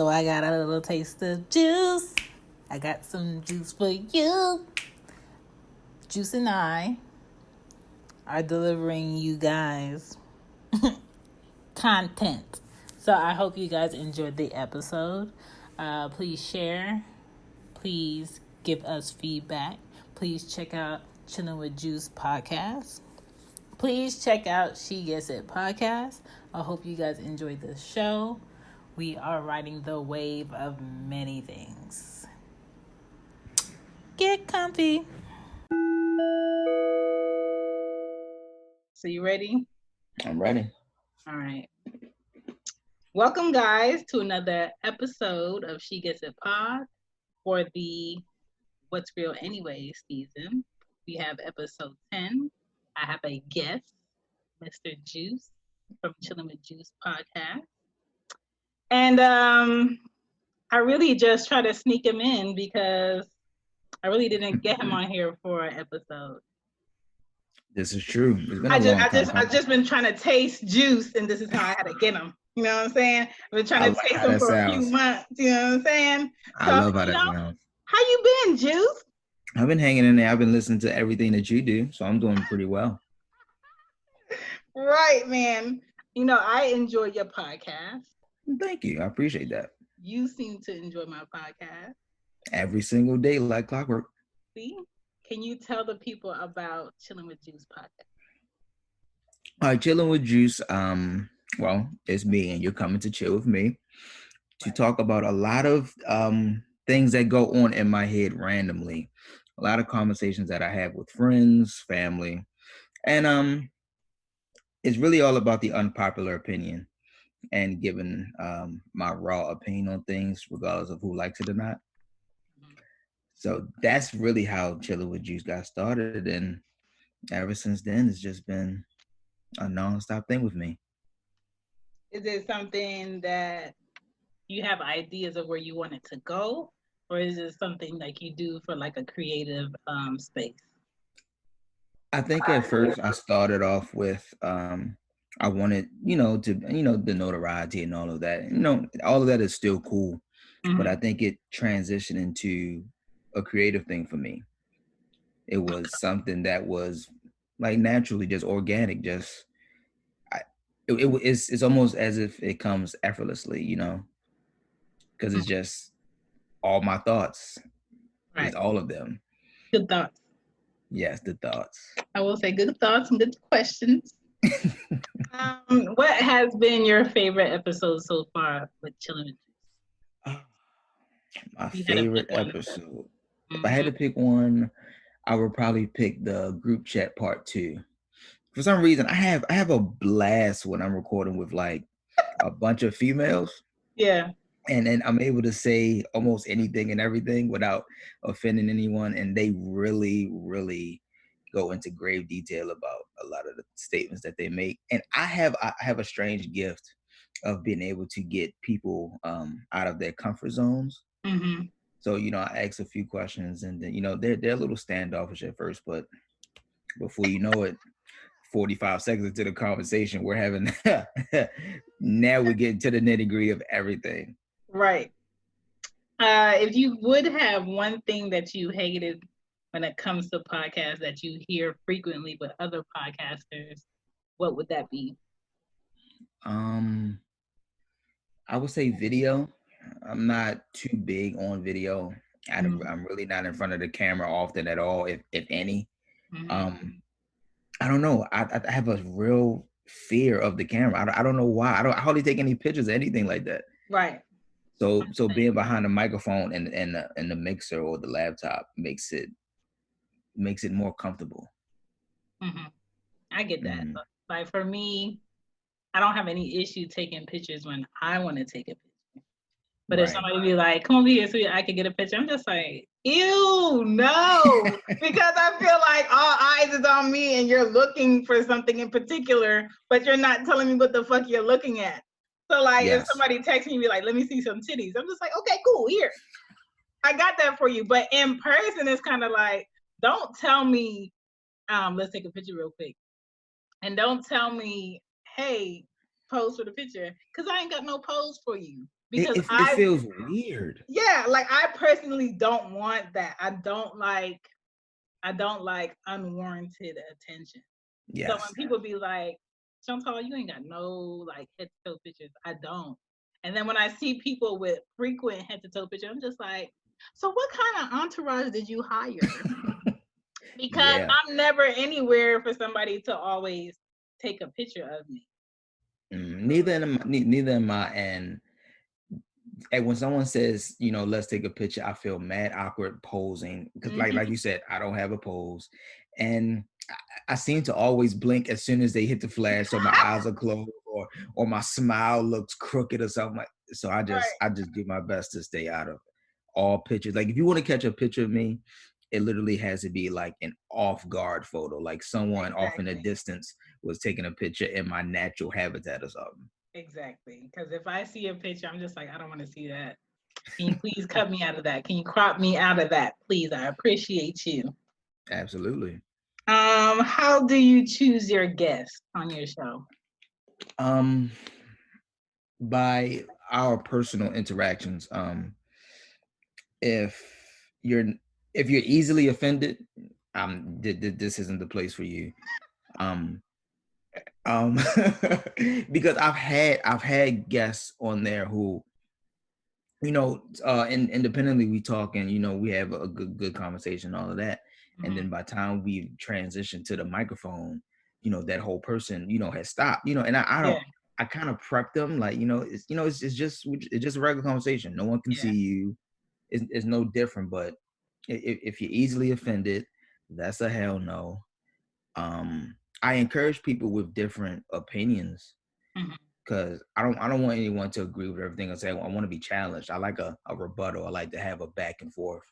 So I got a little taste of juice. I got some juice for you. Joose and I are delivering you guys content. So I hope you guys enjoyed the episode. Please share. Please give us feedback. Please check out Chillin' with Joose podcast. Please check out She Gets It podcast. I hope you guys enjoyed this show. We are riding the wave of many things. Get comfy. So you ready? I'm ready. All right. Welcome, guys, to another episode of She Gets It Pod for the What's Real Anyway season. We have episode 10. I have a guest, Mr. Joose from Chillin' with Joose podcast. And I really just try to sneak him in because I really didn't get him on here for an episode. This is true. It's been a long time. I've just been trying to taste Joose, and this is how I had to get him. You know what I'm saying? I've been trying to taste him for a few months. You know what I'm saying? I love how that sounds. How you been, Joose? I've been hanging in there. I've been listening to everything that you do, so I'm doing pretty well. Right, man. You know, I enjoy your podcast. Thank you. I appreciate that. You seem to enjoy my podcast. Every single day, like clockwork. See? Can you tell the people about Chillin' with Joose podcast? All right, Chillin' with Joose. Well, it's me, and you're coming to chill with me to talk about a lot of things that go on in my head randomly. A lot of conversations that I have with friends, family, and it's really all about the unpopular opinion and giving my raw opinion on things, regardless of who likes it or not. So that's really how Chillin' with Joose got started, and ever since then, it's just been a nonstop thing with me. Is it something that you have ideas of where you want it to go, or is it something like you do for like a creative space? I think at first I started off with I wanted, the notoriety and all of that. All of that is still cool, but I think it transitioned into a creative thing for me. It was something that was like naturally just organic, just it's almost as if it comes effortlessly, because it's just all my thoughts. Right. It's all of them. Good thoughts. Yes, the thoughts. I will say good thoughts and good questions. What has been your favorite episode so far with Chillin' with Joose? My favorite episode. If I had to pick one, I would probably pick the group chat part 2. For some reason, I have a blast when I'm recording with like a bunch of females. Yeah. And then I'm able to say almost anything and everything without offending anyone. And they really, really go into grave detail about a lot of the statements that they make. And I have a strange gift of being able to get people out of their comfort zones. Mm-hmm. So, I ask a few questions, and then, they're a little standoffish at first, but before you know it, 45 seconds into the conversation, we're having, now we're getting to the nitty-gritty of everything. Right. If you would have one thing that you hated when it comes to podcasts that you hear frequently with other podcasters, what would that be? I would say video. I'm not too big on video. I'm really not in front of the camera often at all, if any. Mm-hmm. I don't know. I have a real fear of the camera. I don't know why. I hardly take any pictures or anything like that. Right. So being behind the microphone and the mixer or the laptop makes it more comfortable. Mm-hmm. I get that. Mm-hmm. Like for me, I don't have any issue taking pictures when I want to take a picture. But if somebody be like, come over here so I can get a picture, I'm just like, ew, no. Because I feel like all eyes is on me and you're looking for something in particular, but you're not telling me what the fuck you're looking at. So like if somebody texts me and be like, let me see some titties, I'm just like, okay, cool, here. I got that for you. But in person, it's kind of like, don't tell me, let's take a picture real quick. And don't tell me, hey, pose for the picture, because I ain't got no pose for you. because it feels weird. Yeah, like I personally don't want that. I don't like unwarranted attention. So when Yes. people be like, Chantal, you ain't got no like head to toe pictures, I don't. And then when I see people with frequent head to toe pictures, I'm just like, so what kind of entourage did you hire? Because Yeah. I'm never anywhere for somebody to always take a picture of me. Neither am I. And when someone says, you know, let's take a picture, I feel mad awkward posing because, like you said, I don't have a pose, and I seem to always blink as soon as they hit the flash, so my eyes are closed, or my smile looks crooked or something. So I just do my best to stay out of all pictures. Like if you want to catch a picture of me, it literally has to be like an off guard photo, like someone off in the distance was taking a picture in my natural habitat or something. Exactly. Because if I see a picture, I'm just like, I don't want to see that. Can you please cut me out of that? Can you crop me out of that? Please, I appreciate you. Absolutely. How do you choose your guests on your show? By our personal interactions. If you're easily offended, this isn't the place for you. Because I've had guests on there who, you know, independently we talk and, you know, we have a good conversation, all of that. And then by the time we transition to the microphone, you know, that whole person, you know, has stopped, you know, and I kind of prep them like, you know, it's just a regular conversation. No one can see you. It's no different, but if you're easily offended, that's a hell no. I encourage people with different opinions because I don't want anyone to agree with everything I say. I want to be challenged. I like a rebuttal. I like to have a back and forth.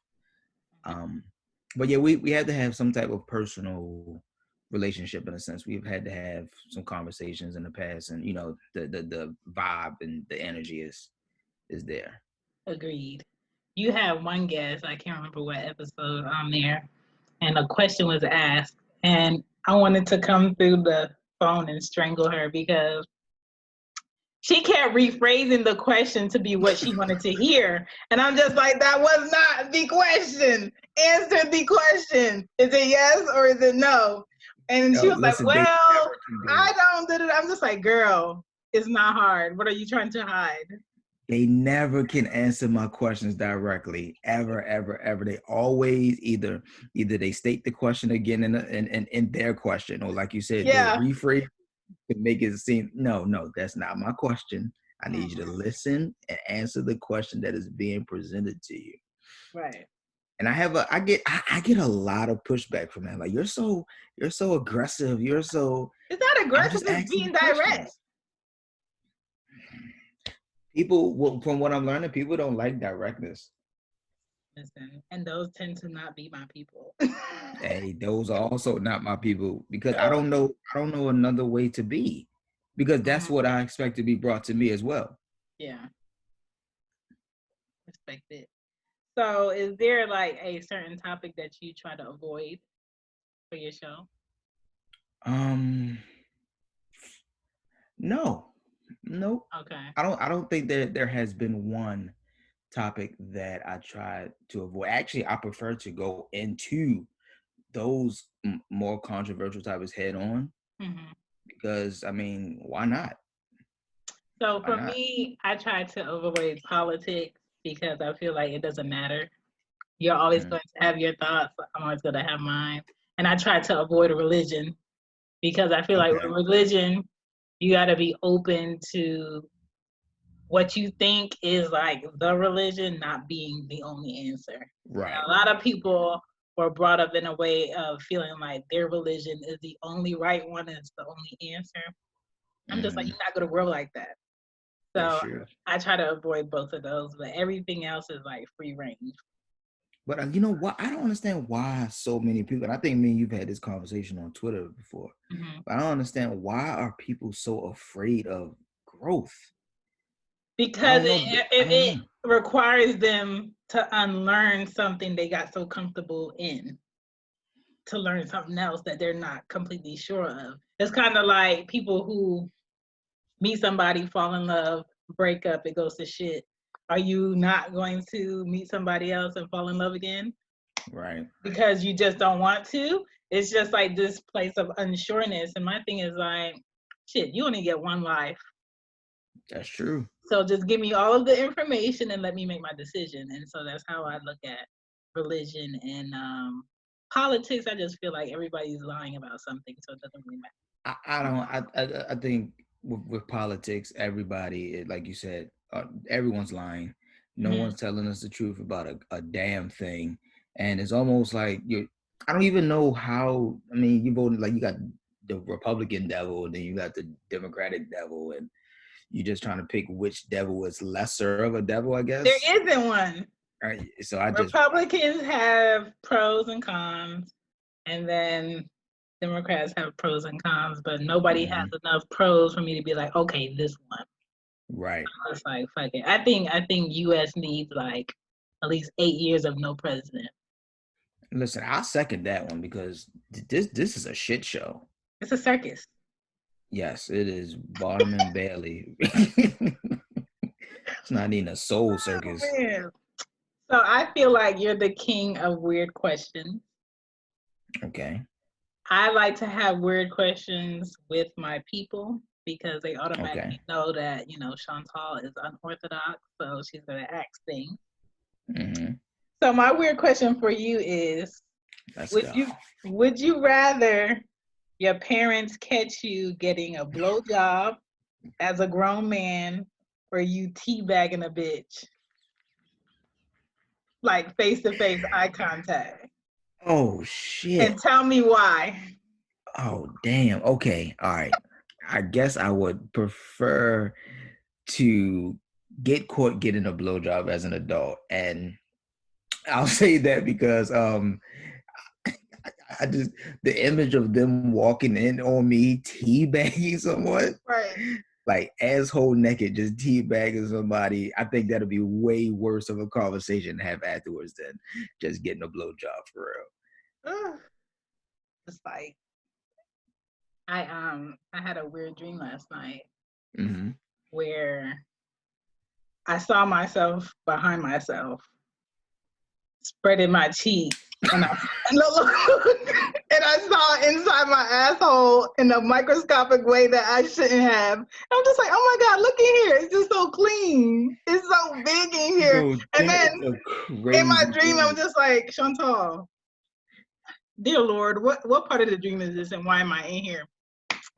But yeah, we had to have some type of personal relationship in a sense. We've had to have some conversations in the past, and you know, the vibe and the energy is there. Agreed. You had one guest, I can't remember what episode on there, and a question was asked, and I wanted to come through the phone and strangle her because she kept rephrasing the question to be what she wanted to hear. And I'm just like, that was not the question. Answer the question. Is it yes or is it no? And she was like, well, I don't do it. I'm just like, girl, it's not hard. What are you trying to hide? They never can answer my questions directly, ever, ever, ever. They always either they state the question again in their question, or like you said, they rephrase to make it seem, no, that's not my question. I need you to listen and answer the question that is being presented to you. Right. And I get a lot of pushback from that. Like, you're so aggressive. You're so. It's not aggressive. It's being direct. People, from what I'm learning, people don't like directness. Listen, and those tend to not be my people. Hey, those are also not my people because I don't know another way to be, because that's what I expect to be brought to me as well. Yeah. Respect it. So is there like a certain topic that you try to avoid for your show? No. Okay. I don't think that there has been one topic that I tried to avoid. Actually, I prefer to go into those more controversial topics head on, because I mean, why not? So for me, I try to avoid politics because I feel like it doesn't matter. You're always going to have your thoughts. I'm always going to have mine. And I try to avoid religion because I feel like with religion, you got to be open to what you think is like the religion not being the only answer. Right. And a lot of people were brought up in a way of feeling like their religion is the only right one, and it's the only answer. I'm just like, you're not going to grow like that. So I try to avoid both of those, but everything else is like free range. But you know what? I don't understand why so many people, and I think me and you've had this conversation on Twitter before, but I don't understand, why are people so afraid of growth? Because it requires them to unlearn something they got so comfortable in, to learn something else that they're not completely sure of. It's kind of like people who meet somebody, fall in love, break up, it goes to shit, are you not going to meet somebody else and fall in love again? Right. Because you just don't want to. It's just like this place of unsureness. And my thing is like, shit, you only get one life. That's true. So just give me all of the information and let me make my decision. And so that's how I look at religion and politics. I just feel like everybody's lying about something, so it doesn't really matter. I don't. I think with politics, everybody, like you said, everyone's lying. No one's telling us the truth about a damn thing, and it's almost like you. I don't even know how. I mean, you voted like you got the Republican devil, and then you got the Democratic devil, and you're just trying to pick which devil is lesser of a devil, I guess. There isn't one. So Republicans have pros and cons, and then Democrats have pros and cons, but nobody has enough pros for me to be like, okay, this one. Right. It's like, fuck it. I think US needs like at least 8 years of no president. Listen, I'll second that one because this is a shit show. It's a circus. Yes, it is bottom and Bailey. It's not even a soul circus. Man. So I feel like you're the king of weird questions. Okay. I like to have weird questions with my people because they automatically know that, you know, Chantal is unorthodox, so she's going to ask things. So my weird question for you is, would you rather your parents catch you getting a blowjob as a grown man or you teabagging a bitch? Like face-to-face eye contact. Oh, shit. And tell me why. Oh, damn. Okay. All right. I guess I would prefer to get caught getting a blowjob as an adult. And I'll say that because I just, the image of them walking in on me teabagging someone, right, like asshole naked, just teabagging somebody, I think that'll be way worse of a conversation to have afterwards than just getting a blowjob for real. It's like I had a weird dream last night where I saw myself behind myself, spreading my cheeks, and I saw inside my asshole in a microscopic way that I shouldn't have. I'm just like, oh my God, look in here. It's just so clean. It's so big in here. And then in my dream, I'm just like, Chantal, dear Lord, what part of the dream is this and why am I in here?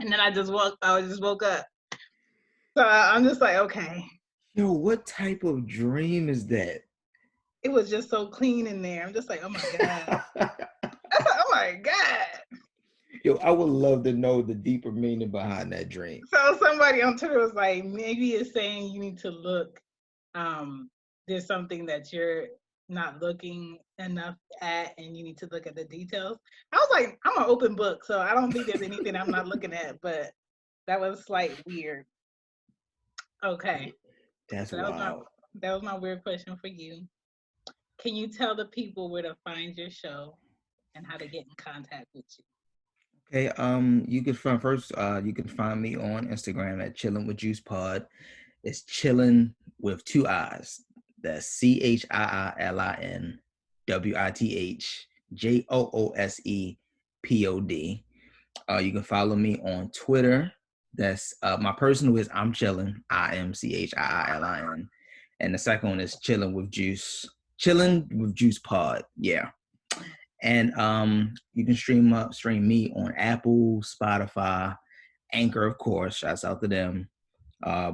And then I just woke up. So I'm just like, okay. Yo, what type of dream is that? It was just so clean in there. I'm just like, oh my God. Oh my God. Yo, I would love to know the deeper meaning behind that dream. So somebody on Twitter was like, maybe it's saying you need to look. There's something that you're not looking enough at and you need to look at the details. I was like, I'm an open book, so I don't think there's anything I'm not looking at, but that was like weird. Okay. That's wild. That was my weird question for you. Can you tell the people where to find your show and how to get in contact with you? Okay, you can find me on Instagram at Chiilinwithjoosepod. It's chillin with 2 I's. That's Chiilinwithjoosepod. You can follow me on Twitter. That's my personal is I'm Chillin, IMCHIILIN. And the second one is Chillin with Joose. Chillin with Joose Pod. Yeah. And you can stream me on Apple, Spotify, Anchor, of course. Shouts out to them.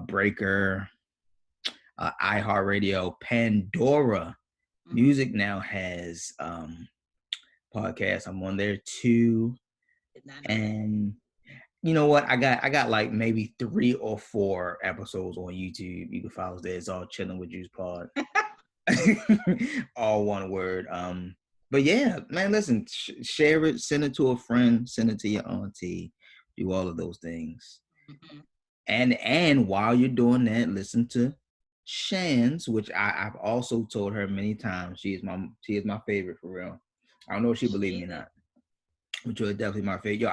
Breaker, iHeartRadio, Pandora. Music now has podcasts. I'm on there too. And you know what? I got like maybe 3 or 4 episodes on YouTube. You can follow us there. It's all Chilling with Joose Pod. All one word. But yeah, man, listen, share it, send it to a friend, send it to your auntie, do all of those things. And while you're doing that, listen to Shan's, which I've also told her many times. She is my favorite for real. I don't know if she believes me or not. Which are definitely my favorite. Yo,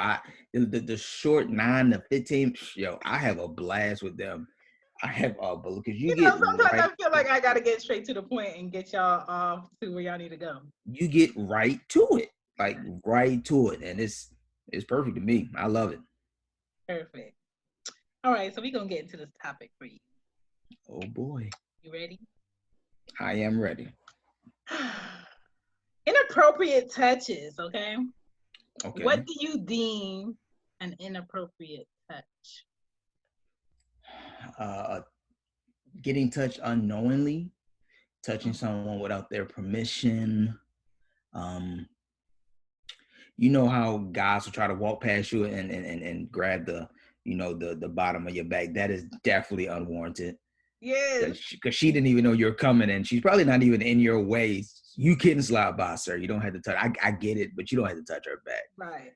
the short 9 to 15, yo, I have a blast with them. I have all, but because you know, get sometimes right, I feel like I gotta get straight to the point and get y'all off to where y'all need to go. you get right to it, like right to it, and it's perfect to me. I love it. Perfect. All right, so we're gonna get into this topic for you. Oh boy. You ready? I am ready. Inappropriate touches, okay? Okay. What do you deem an inappropriate touch? Getting touched unknowingly, touching someone without their permission. You know how guys will try to walk past you and grab the, you know, the bottom of your back. That is definitely unwarranted. Yes. Because she didn't even know you're coming, and she's probably not even in your way. You couldn't slide by, sir. You don't have to touch. I get it, but you don't have to touch her back. Right.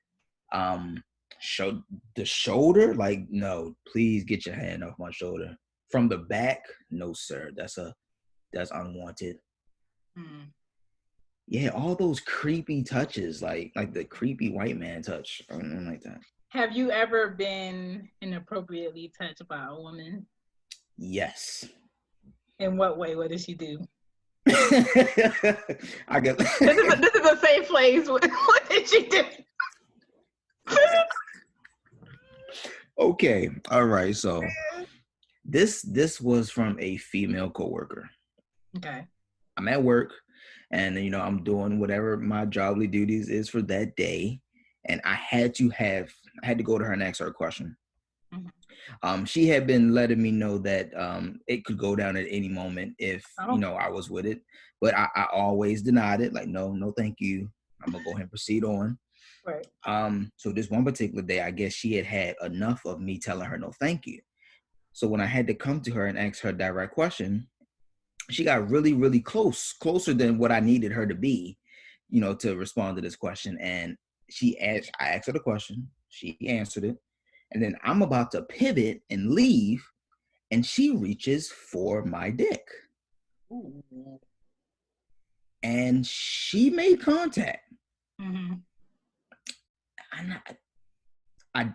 Show the shoulder, like, no, please get your hand off my shoulder. From the back, no, sir. That's unwanted. Yeah, all those creepy touches, like the creepy white man touch. I don't like that. Have you ever been inappropriately touched by a woman? Yes. In what way? What did she do? I guess this is a safe place. What did she do? Okay. All right. So this was from a female coworker. Okay. I'm at work, and you know, I'm doing whatever my jobly duties is for that day, and I had to go to her and ask her a question. She had been letting me know that it could go down at any moment if you know I was with it, but I always denied it. Like, no, thank you. I'm gonna go ahead and proceed on. Right. So this one particular day, I guess she had enough of me telling her no, thank you. So when I had to come to her and ask her a direct question, she got really, really closer than what I needed her to be, you know, to respond to this question. And I asked her the question, she answered it. And then I'm about to pivot and leave, and she reaches for my dick. Ooh. And she made contact. And I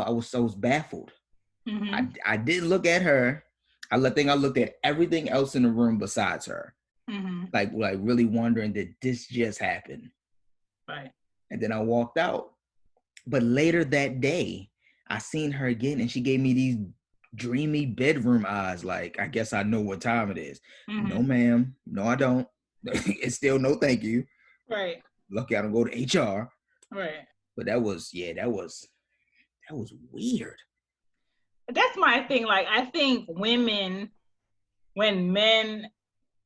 was baffled. I didn't look at her. I looked at everything else in the room besides her. Like really wondering, did this just happen? Right. And then I walked out. But later that day, I seen her again, and she gave me these dreamy bedroom eyes. Like, I guess I know what time it is. No, ma'am. No, I don't. It's still no thank you. Right. Lucky I don't go to HR. Right. But that was weird. That's my thing. Like, I think when men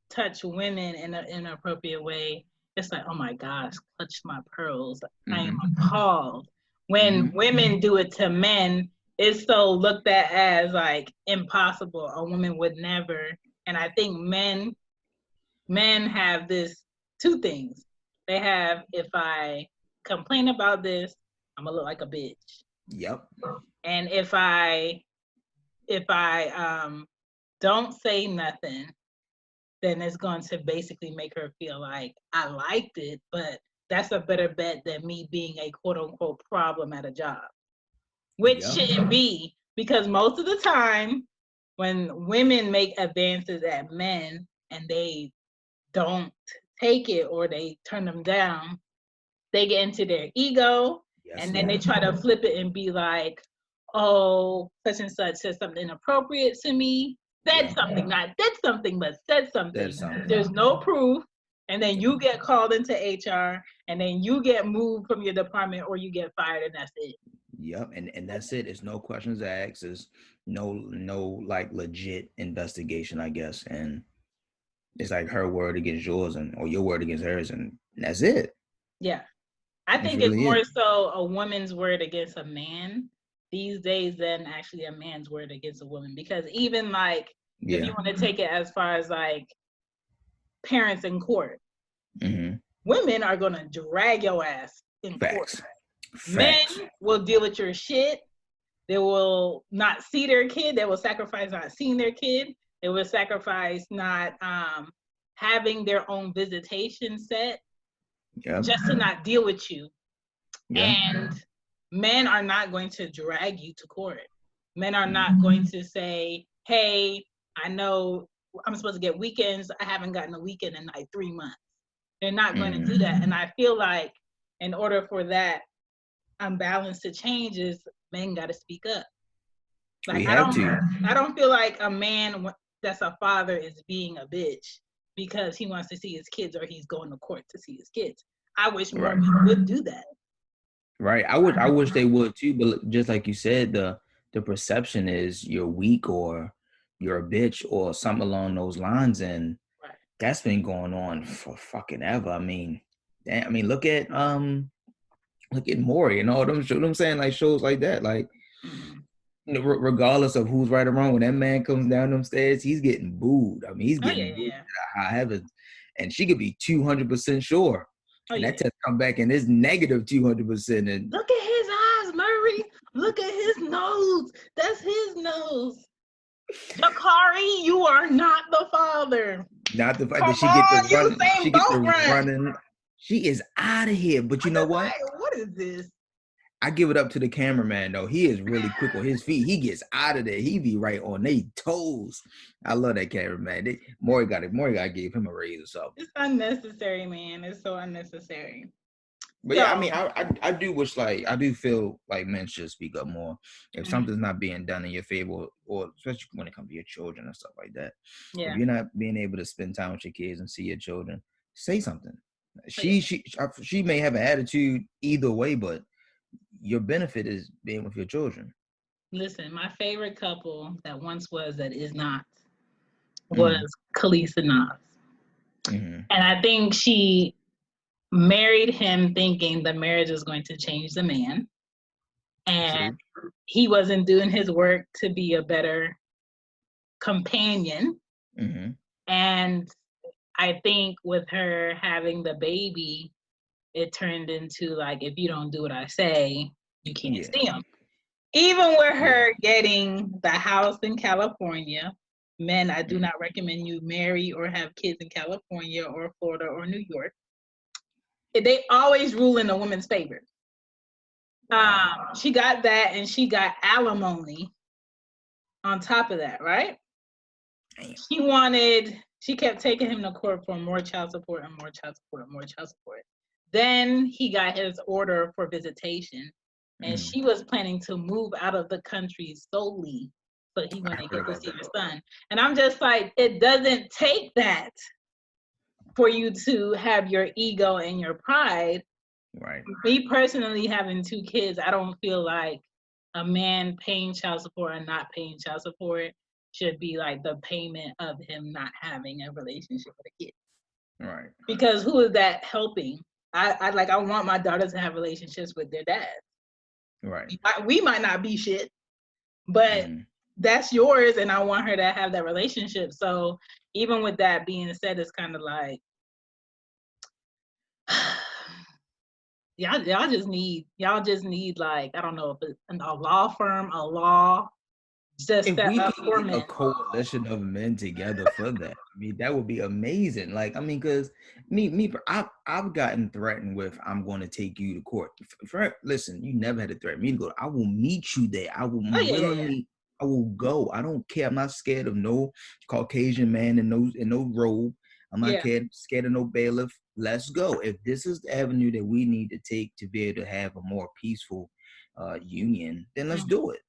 touch women in an inappropriate way, it's like, oh my gosh, clutch my pearls. I am appalled. When women do it to men, it's so looked at as like impossible. A woman would never. And I think men have this two things. They have, if I complain about this, I'm gonna look like a bitch. Yep. And if I don't say nothing, then it's going to basically make her feel like I liked it, but that's a better bet than me being a quote unquote problem at a job, which shouldn't be, because most of the time when women make advances at men and they don't take it or they turn them down, they get into their ego and then they try to flip it and be like, oh, such and such said something inappropriate to me. Said something, not did something, but said something. There's no proof. And then you get called into HR and then you get moved from your department or you get fired, and that's it. Yep. And that's it. It's no questions asked. It's no like legit investigation, I guess. And it's like her word against yours or your word against hers, and that's it. Yeah. I think it's more so a woman's word against a man these days than actually a man's word against a woman. Because even like, if you want to take it as far as like parents in court, women are going to drag your ass in court. Men will deal with your shit. They will not see their kid. They will sacrifice not seeing their kid. They will sacrifice not having their own visitation set just to not deal with you. And men are not going to drag you to court. Men are not going to say, hey, I know I'm supposed to get weekends. I haven't gotten a weekend in like 3 months. They're not going to do that. And I feel like in order for that unbalance to change is men got to speak up. Like, I don't feel like a man that's a father is being a bitch because he wants to see his kids or he's going to court to see his kids. I wish more men would do that. Right. I wish they would too, but just like you said, the perception is you're weak or you're a bitch or something along those lines, and that's been going on for fucking ever. I mean, look at Maury and all them shows. I'm saying, like, shows like that, like, you know, regardless of who's right or wrong, when that man comes down them stairs, he's getting booed. I mean, he's getting booed to the high heavens, and she could be 200% sure. And that test come back and it's negative 200%. And look at his eyes, Murray. Look at his nose. That's his nose. Jakari, you are not the father. Not the fact that she gets to run. She gets to running. She is out of here. But you know what? Like, what is this? I give it up to the cameraman though. He is really quick on his feet. He gets out of there. He be right on their toes. I love that cameraman. Maury got to give him a raise or something. It's unnecessary, man. It's so unnecessary. But yeah, I mean, I do wish, like, I do feel like men should speak up more if something's not being done in your favor, or especially when it comes to your children and stuff like that. Yeah. If you're not being able to spend time with your kids and see your children, say something. She may have an attitude either way, but your benefit is being with your children. Listen, my favorite couple that once was that is not was Khalees and Nas. And I think she married him thinking the marriage was going to change the man. And he wasn't doing his work to be a better companion. And I think with her having the baby, it turned into like, if you don't do what I say, you can't see him. Even with her getting the house in California, men, I do not recommend you marry or have kids in California or Florida or New York. They always rule in a woman's favor. She got that, and she got alimony on top of that, right? She kept taking him to court for more child support and more child support and more child support. Then he got his order for visitation, and she was planning to move out of the country solely so he wouldn't get to see her son. And I'm just like, it doesn't take that for you to have your ego and your pride. Right. Me personally, having 2 kids, I don't feel like a man paying child support and not paying child support should be like the payment of him not having a relationship with a kid. Right. Because who is that helping? I want my daughters to have relationships with their dads. Right. We might not be shit, but that's yours, and I want her to have that relationship. So even with that being said, it's kind of like, y'all just need like, I don't know if it's a law firm, a law just if set we up could for get men. a coalition of men together for that, I mean, that would be amazing. Like, I mean, because I've gotten threatened with, I'm going to take you to court. Listen, you never had to threaten me to go. I will meet you there. I will willingly. I will go. I don't care. I'm not scared of no Caucasian man in no robe. I'm not scared of no bailiff. Let's go. If this is the avenue that we need to take to be able to have a more peaceful union, then let's do it.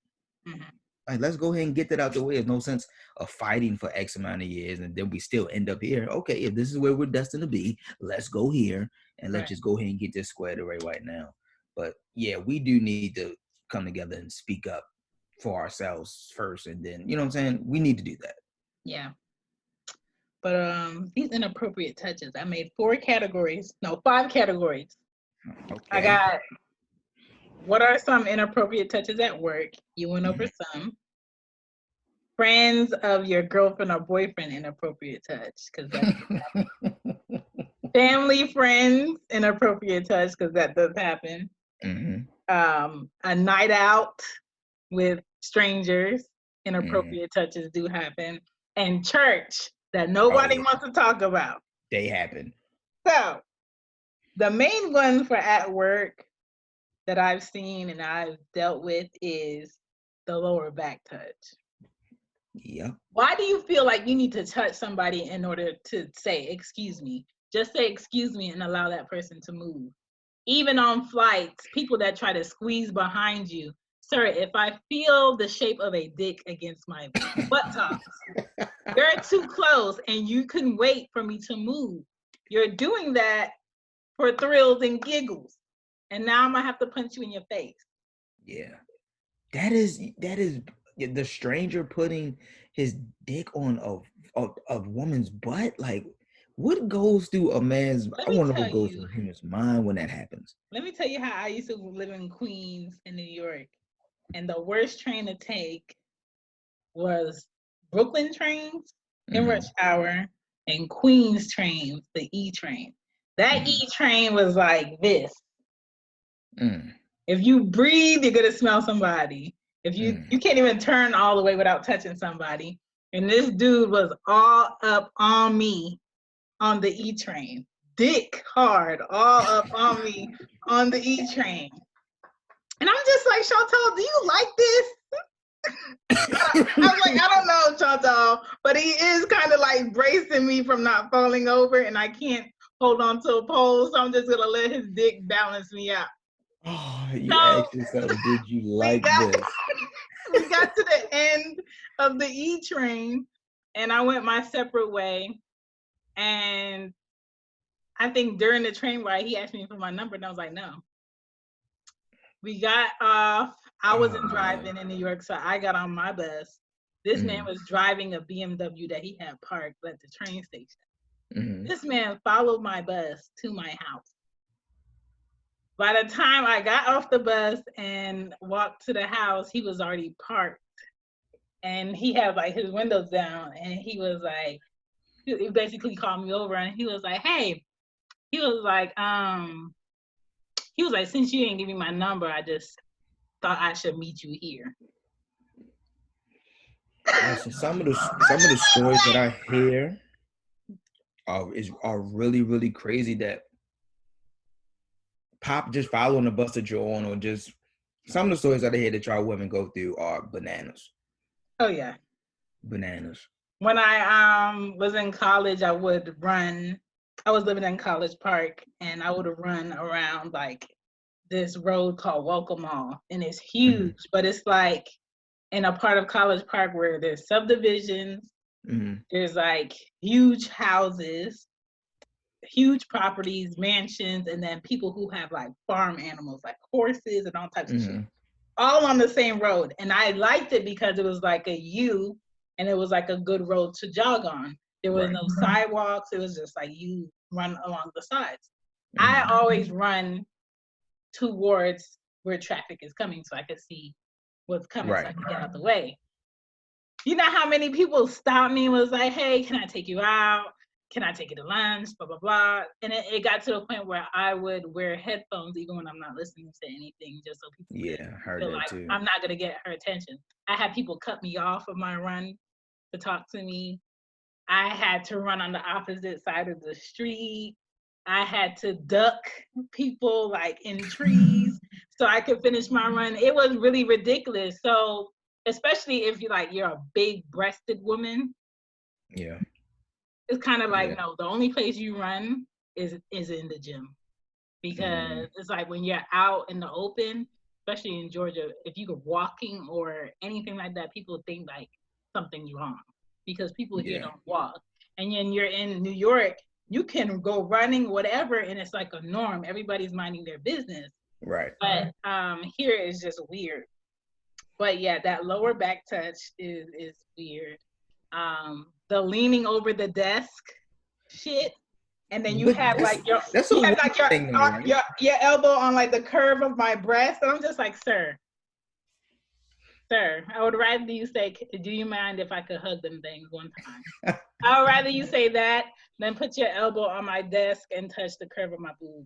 Like, let's go ahead and get that out the way. There's no sense of fighting for X amount of years and then we still end up here. Okay, if this is where we're destined to be, let's go here and let's just go ahead and get this squared away right now. But yeah, we do need to come together and speak up for ourselves first, and then, you know what I'm saying? We need to do that. Yeah. But these inappropriate touches, I made 5 categories. Okay. I got, what are some inappropriate touches at work? You went over some. Friends of your girlfriend or boyfriend, inappropriate touch, because that's family, friends, inappropriate touch, because that does happen. A night out with strangers, inappropriate touches do happen. And church, that nobody wants to talk about. They happen. So the main one for at work that I've seen and I've dealt with is the lower back touch. Yep. Why do you feel like you need to touch somebody in order to say, excuse me? Just say, excuse me, and allow that person to move. Even on flights, people that try to squeeze behind you. Sir, if I feel the shape of a dick against my buttocks, you're too close and you can wait for me to move. You're doing that for thrills and giggles. And now I'm gonna have to punch you in your face. Yeah. That is the stranger putting his dick on a woman's butt. Like, what goes through a man's? I wonder what goes through his mind when that happens. Let me tell you how I used to live in Queens in New York, and the worst train to take was Brooklyn trains in rush hour and Queens trains, the E train. That E train was like this. If you breathe, you're gonna smell somebody. If you can't even turn all the way without touching somebody. And this dude was all up on me on the E train. Dick hard, all up on me on the E train. And I'm just like, Chantal, do you like this? I was like, I don't know, Chantal, but he is kind of like bracing me from not falling over, and I can't hold on to a pole, so I'm just gonna let his dick balance me out. Oh, you asked yourself, did you like this? We got to the end of the E train, and I went my separate way. And I think during the train ride, he asked me for my number, and I was like, no. We got off. I wasn't driving in New York, so I got on my bus. This man was driving a BMW that he had parked at the train station. This man followed my bus to my house. By the time I got off the bus and walked to the house, he was already parked. And he had like his windows down, and he was like, he basically called me over, and he was like, hey, he was like, since you didn't give me my number, I just thought I should meet you here. Listen, some of the stories that I hear are really, really crazy. That pop just following the bus that you're on, or just some of the stories that I hear that y'all women go through are bananas. Oh yeah, bananas. When I was in college, I would run. I was living in College Park, and I would run around like this road called Welcome Mall, and it's huge, but it's like in a part of College Park where there's subdivisions, there's like huge houses, huge properties, mansions, and then people who have like farm animals, like horses and all types of shit, all on the same road. And I liked it because it was like a U, and it was like a good road to jog on. There was no sidewalks. It was just like you run along the sides. I always run towards where traffic is coming so I could see what's coming so I can get out the way. You know how many people stopped me and was like, hey, can I take you out? Can I take you to lunch? Blah, blah, blah. And it got to the point where I would wear headphones even when I'm not listening to anything, just so people heard feel that like too. I'm not going to get her attention. I had people cut me off of my run to talk to me. I had to run on the opposite side of the street. I had to duck people like in trees so I could finish my run. It was really ridiculous. So especially if you're a big-breasted woman. Yeah. It's kind of like, no, the only place you run is in the gym. Because it's like when you're out in the open, especially in Georgia, if you go walking or anything like that, people think like something's wrong. Because people here don't walk. And then you're in New York, you can go running, whatever, and it's like a norm. Everybody's minding their business. Right. But here is just weird. But yeah, that lower back touch is weird. The leaning over the desk shit, and then you have like your elbow on like the curve of my breast, and I'm just like, sir, I would rather you say, do you mind if I could hug them things one time? I would rather you say that than put your elbow on my desk and touch the curve of my boob.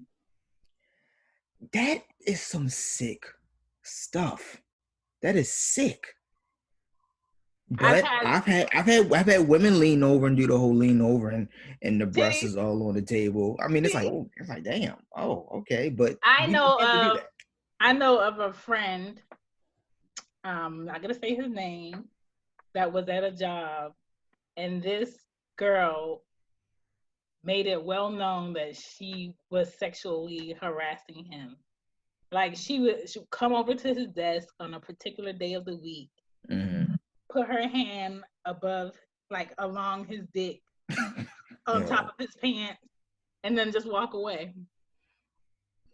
That is some sick stuff. That is sick. But I've had women lean over and do the whole lean over and the breast is all on the table. I mean, it's like damn. Oh, okay. But I know of a friend. I'm not gonna say his name, that was at a job, and this girl made it well known that she was sexually harassing him. Like she would come over to his desk on a particular day of the week, put her hand above, like along his dick, on top of his pants, and then just walk away.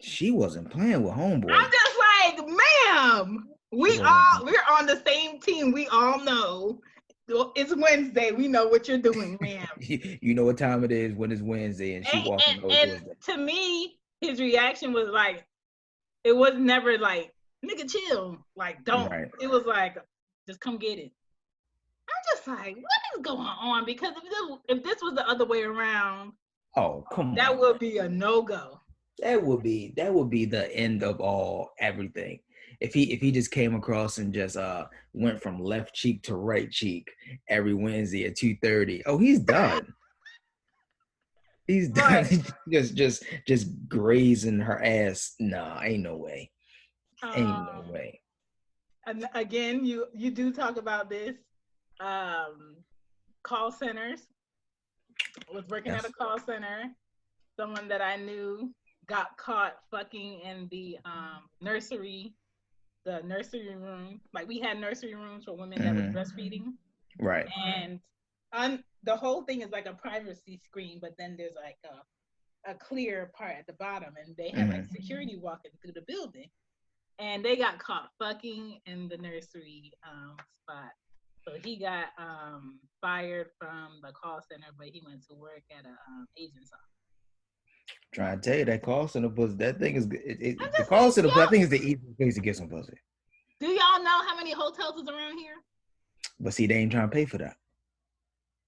She wasn't playing with homeboy. I'm just like, ma'am, we're on the same team. We all know it's Wednesday. We know what you're doing, ma'am. You know what time it is when it's Wednesday, and she walking over towards that. To me, his reaction was like, it was never like, nigga, chill. Like, don't. Right. It was like, just come get it. I'm just like, what is going on? Because if this was the other way around, oh, come on, that would be a no-go. That would be the end of everything. If he just came across and just went from left cheek to right cheek every Wednesday at 2:30. Oh, he's done. He's done. Right. just grazing her ass. Nah, ain't no way. Ain't no way. And again, you do talk about this. Call centers. I was working at a call center. Someone that I knew got caught fucking in the nursery room. Like, we had nursery rooms for women that were breastfeeding. Right. And the whole thing is like a privacy screen, but then there's like a clear part at the bottom, and they have like security walking through the building. And they got caught fucking in the nursery spot. So he got fired from the call center, but he went to work at an agent's office. Trying to tell you, that call center pussy, that thing is the call center. I think is the easiest place to get some pussy. Do y'all know how many hotels is around here? But see, they ain't trying to pay for that.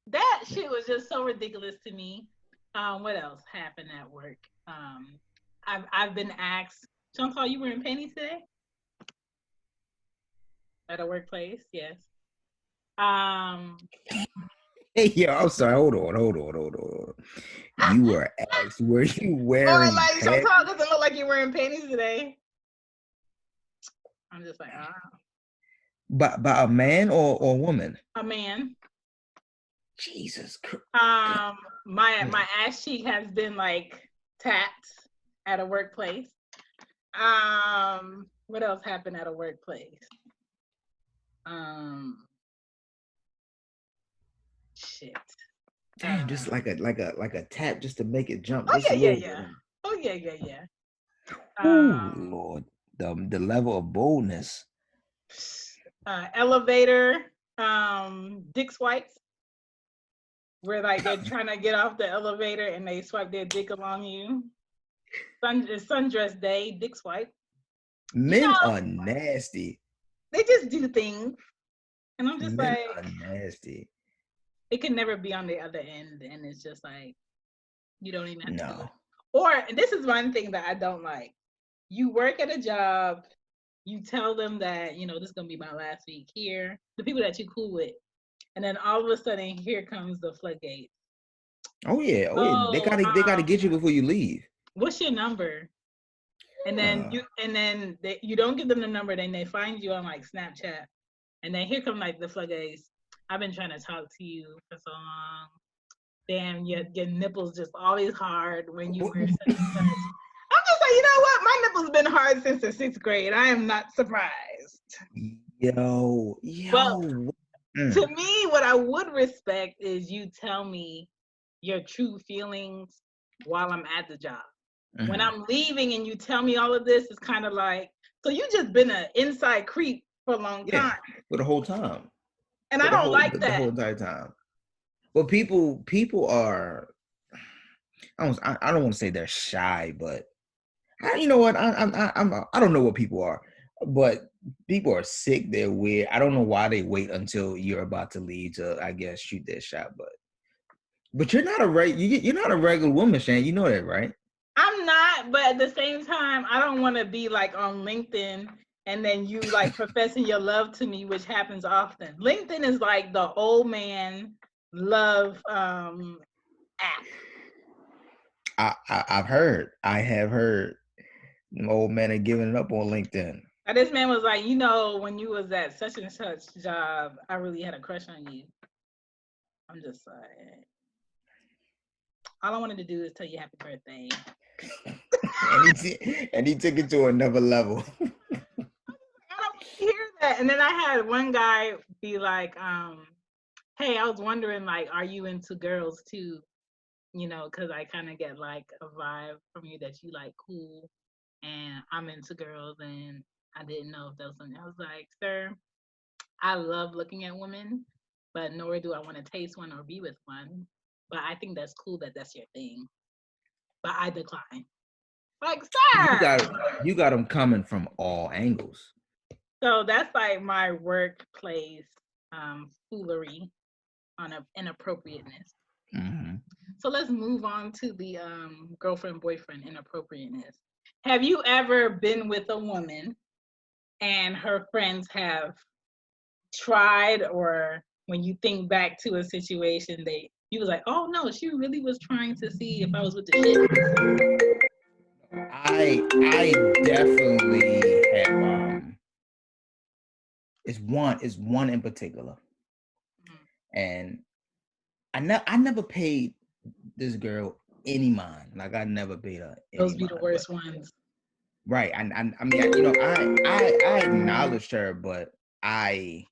That shit was just so ridiculous to me. What else happened at work? I've been asked, Chantal, you wearing panties today? At a workplace, yes. Hey, yo, I'm sorry. Hold on. You were asked, were you wearing like, Chantal doesn't look like you're wearing panties today. I'm just like, By a man or a woman? A man. Jesus Christ. My ass cheek has been like tapped at a workplace. What else happened at a workplace? Shit. Damn, just like a tap just to make it jump. Oh yeah. Oh yeah. Oh Lord, the level of boldness. Elevator, dick swipes, where like they're trying to get off the elevator and they swipe their dick along you. Sundress day, dick swipe. Men are nasty. They just do things, and I'm just Men are nasty. It can never be on the other end, and it's just like you don't even have to do it. Or this is one thing that I don't like. You work at a job, you tell them that, you know, this is gonna be my last week here, the people that you're cool with, and then all of a sudden here comes the floodgates. Oh yeah. They gotta get you before you leave. What's your number? And then you don't give them the number, then they find you on like Snapchat, and then here come like the floodgates. I've been trying to talk to you for so long. Damn, your nipples just always hard when you wear such and such. I'm just like, you know what? My nipples been hard since the 6th grade. I am not surprised. Yo. Well, to me, what I would respect is you tell me your true feelings while I'm at the job. When I'm leaving and you tell me all of this, it's kind of like, so you just been an inside creep for a long time. For the whole time. And I don't like that. The whole entire time. Well, people are, I don't want to say they're shy, but you know what? I don't know what people are, but people are sick. They're weird. I don't know why they wait until you're about to leave to, I guess, shoot their shot. But you're not you're not a regular woman, Shan. You know that, right? I'm not, but at the same time, I don't want to be like on LinkedIn and then you like professing your love to me, which happens often. LinkedIn is like the old man love app. I have heard old men are giving it up on LinkedIn. And this man was like, you know, when you was at such and such job, I really had a crush on you. I'm just like, all I wanted to do is tell you happy birthday. and he took it to another level. I don't want to hear that. And then I had one guy be like, hey, I was wondering, like, are you into girls too? You know, because I kind of get like a vibe from you that you like cool, and I'm into girls, and I didn't know if that was something. I was like, sir, I love looking at women, but nor do I want to taste one or be with one. But I think that's cool that that's your thing. But I decline. Like, You sir. got them coming from all angles. So that's like my workplace foolery on inappropriateness. Mm-hmm. So let's move on to the girlfriend boyfriend inappropriateness. Have you ever been with a woman and her friends have tried, or when you think back to a situation, you was like, oh no, she really was trying to see if I was with the shit. I definitely have it's one in particular. And I never paid this girl any mind. Like I never paid her any Those be mind. the worst ones. Right. I mean, you know, I acknowledged her, but I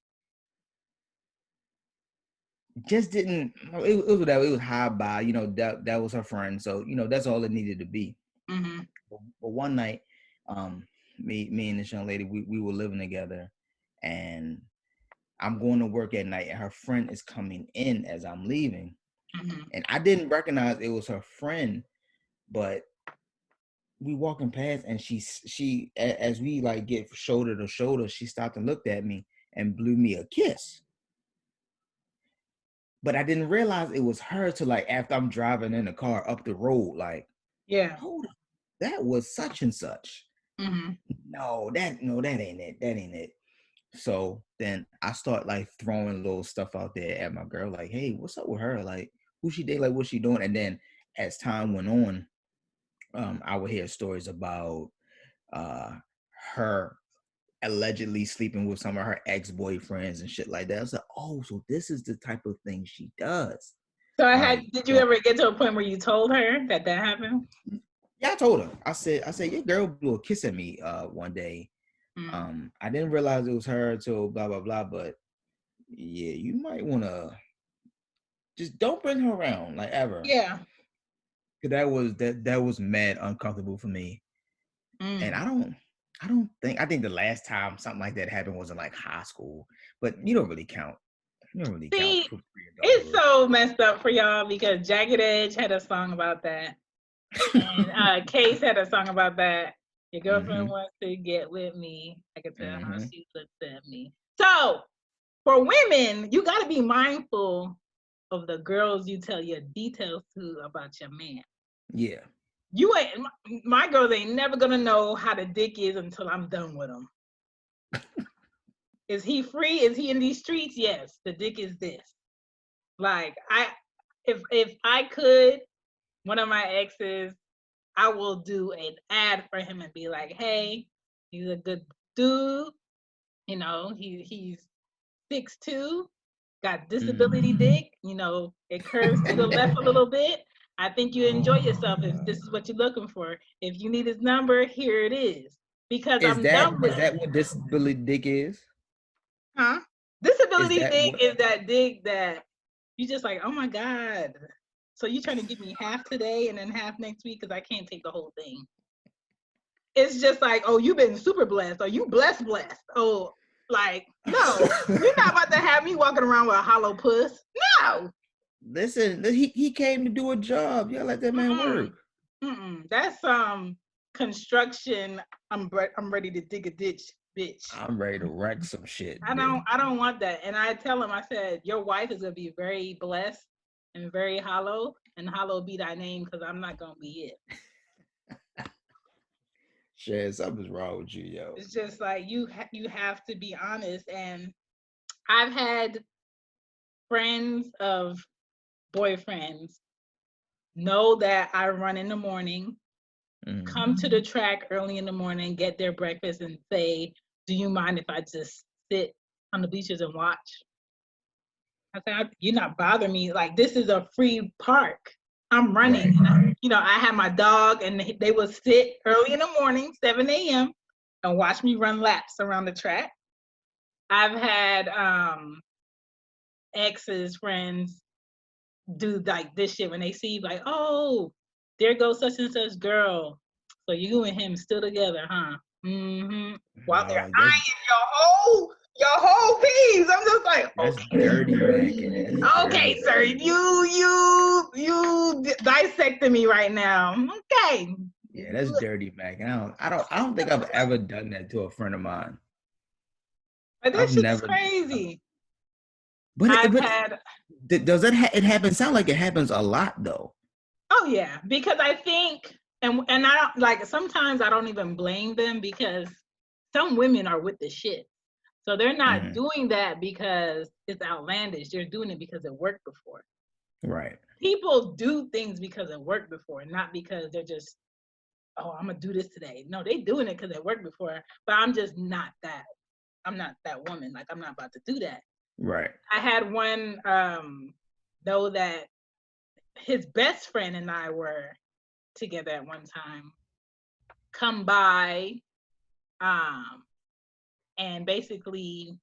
just didn't. It was whatever. It was high by. You know, that was her friend. So you know, that's all it needed to be. Mm-hmm. But one night, me and this young lady, we were living together, and I'm going to work at night, and her friend is coming in as I'm leaving, and I didn't recognize it was her friend, but we walking past, and she as we like get shoulder to shoulder, she stopped and looked at me and blew me a kiss. But I didn't realize it was her till like after I'm driving in the car up the road, like, yeah, hold on, that was such and such. Mm-hmm. No, that ain't it. That ain't it. So then I start like throwing little stuff out there at my girl, like, hey, what's up with her? Like, who she date? Like, what's she doing? And then as time went on, I would hear stories about her allegedly sleeping with some of her ex-boyfriends and shit like that. I was like, oh, so this is the type of thing she does. So Right. did you ever get to a point where you told her that happened? Yeah, I told her. I said, your girl blew a kiss at me one day. I didn't realize it was her until blah blah blah. But yeah, you might want to just don't bring her around like ever. Yeah. Cause that was mad uncomfortable for me. And I think the last time something like that happened was in like high school. But you don't really count. You don't really count. See, it's so messed up for y'all because Jagged Edge had a song about that. And Case had a song about that. Your girlfriend wants to get with me. I can tell how she looks at me. So for women, you got to be mindful of the girls you tell your details to about your man. Yeah. You ain't my girls ain't never gonna know how the dick is until I'm done with him. Is he free? Is he in these streets? Yes. The dick is this. Like if I could, one of my exes, I will do an ad for him and be like, hey, he's a good dude. You know, he's 6'2", got disability dick. You know, it curves to the left a little bit. I think you enjoy yourself if this is what you're looking for. If you need his number, here it is. Because I'm done with it. Is that what disability dick is? Huh? Disability dick is that dick that you just like, oh my God. So you trying to give me half today and then half next week because I can't take the whole thing. It's just like, oh, you've been super blessed. Or you blessed. Oh, like, no, you're not about to have me walking around with a hollow puss. No. Listen, he came to do a job. You gotta let that man work. That's construction. I'm ready to dig a ditch, bitch. I'm ready to wreck some shit. I don't want that. And I tell him, I said, your wife is gonna be very blessed and very hollow, and hollow be thy name, because I'm not gonna be it. Shit, something's wrong with you, yo. It's just like you have to be honest. And I've had friends of boyfriends know that I run in the morning come to the track early in the morning, get their breakfast, and say, "Do you mind if I just sit on the bleachers and watch?" I said, "You're not bothering me. Like, this is a free park. I'm running. Right. I had my dog, and they would sit early in the morning, 7 a.m., and watch me run laps around the track." I've had exes, friends do like this shit when they see like, "Oh, there goes such and such girl. So you and him still together, huh?" Mm-hmm. While they're eyeing your whole piece. I'm just like, that's dirty macking. Okay, sir, you dissecting me right now. Okay. Yeah, that's dirty macking. I don't think I've ever done that to a friend of mine. But this shit's crazy. But does it happen? Sound like it happens a lot though. Oh yeah, because I think, and I don't like. Sometimes I don't even blame them because some women are with the shit, so they're not doing that because it's outlandish. They're doing it because it worked before. Right. People do things because it worked before, not because they're just, "Oh, I'm gonna do this today." No, they doing it because it worked before. But I'm just not that. I'm not that woman. Like, I'm not about to do that. Right. I had one know that his best friend and I were together at one time come by and basically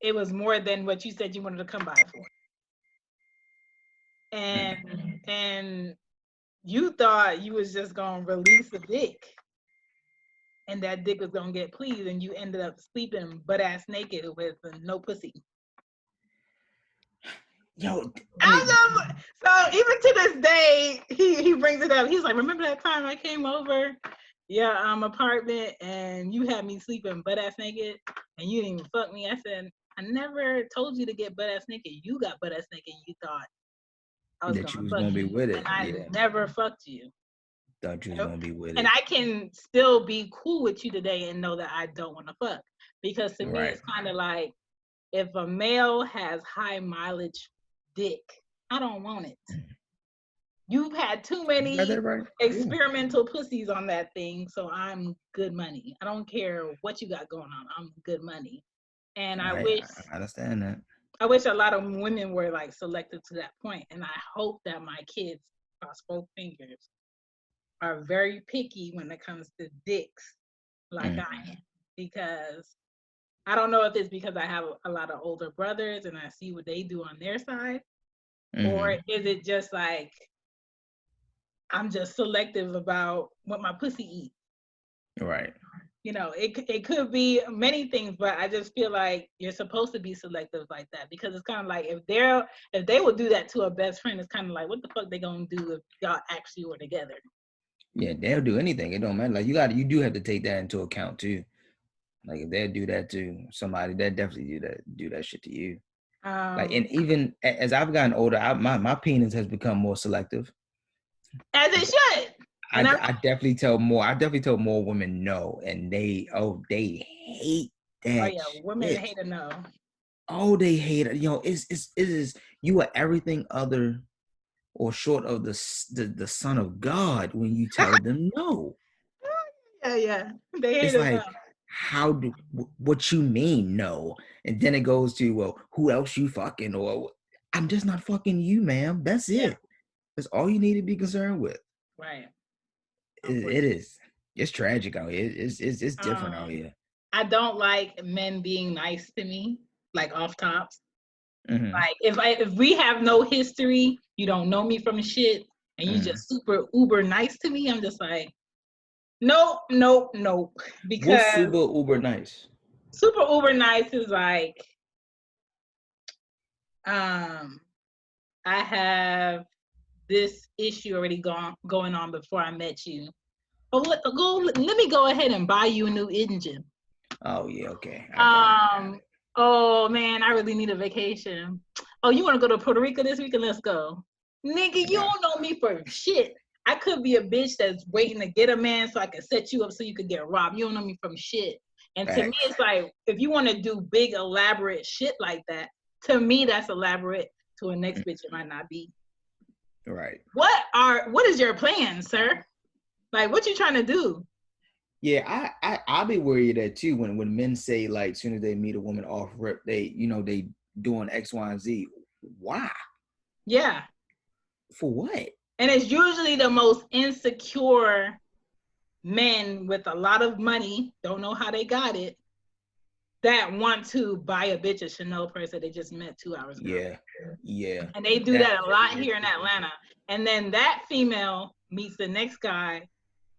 it was more than what you said you wanted to come by for. And you thought you was just gonna release a dick and that dick was gonna get pleased, and you ended up sleeping butt ass naked with no pussy. Yo, so even to this day, he brings it up. He's like, "Remember that time I came over your apartment and you had me sleeping butt ass naked and you didn't even fuck me?" I said, "I never told you to get butt ass naked. You got butt ass naked. You thought I was gonna be with it, and I never fucked you. Thought you was gonna be with it." And I can still be cool with you today and know that I don't want to fuck, because to me it's kind of like, if a male has high mileage dick, I don't want it. You've had too many experimental pussies on that thing, so I'm good money. I don't care what you got going on. I'm good money. And I understand that. I wish a lot of women were like selected to that point. And I hope that my kids, cross both fingers, are very picky when it comes to dicks like I am. Because I don't know if it's because I have a lot of older brothers and I see what they do on their side, or is it just like I'm just selective about what my pussy eats. Right. It could be many things, but I just feel like you're supposed to be selective like that, because it's kind of like if they would do that to a best friend, it's kind of like, what the fuck they gonna do if y'all actually were together? Yeah, they'll do anything. It don't matter. Like you do have to take that into account too. Like if they'll do that to somebody, they'll definitely do that shit to you. Like, and even as I've gotten older, my penis has become more selective. As it should. I definitely tell more women no, and they hate that. Oh yeah, women hate a no. Oh, they hate it. It is you are everything other or short of the son of God when you tell them no. Yeah. They hate it's like, what you mean no? And then it goes to, well, who else you fucking? Or I'm just not fucking you, ma'am. That's it. Yeah. That's all you need to be concerned with. Right. It is. It's tragic out here. It's different out here. I don't like men being nice to me, like off tops. Like if we have no history, you don't know me from shit, and you just super uber nice to me, I'm just like, nope. Because what's super uber nice? Super uber nice is like, I have this issue already going on before I met you. Oh, let me go ahead and buy you a new engine. Oh yeah, okay. Oh man, I really need a vacation. Oh, you want to go to Puerto Rico this weekend? Let's go. Nigga, you don't know me for shit. I could be a bitch that's waiting to get a man so I can set you up so you could get robbed. You don't know me from shit. And to me, it's like, if you want to do big, elaborate shit like that, to me, that's elaborate. To a next bitch, it might not be. Right. What is your plan, sir? Like, what you trying to do? Yeah, I'll be worried that too when men say like as soon as they meet a woman off rip, they doing X, Y, and Z. Why? Yeah. For what? And it's usually the most insecure men with a lot of money, don't know how they got it, that want to buy a bitch a Chanel purse that they just met 2 hours ago. Yeah. And they do that a lot here in Atlanta. And then that female meets the next guy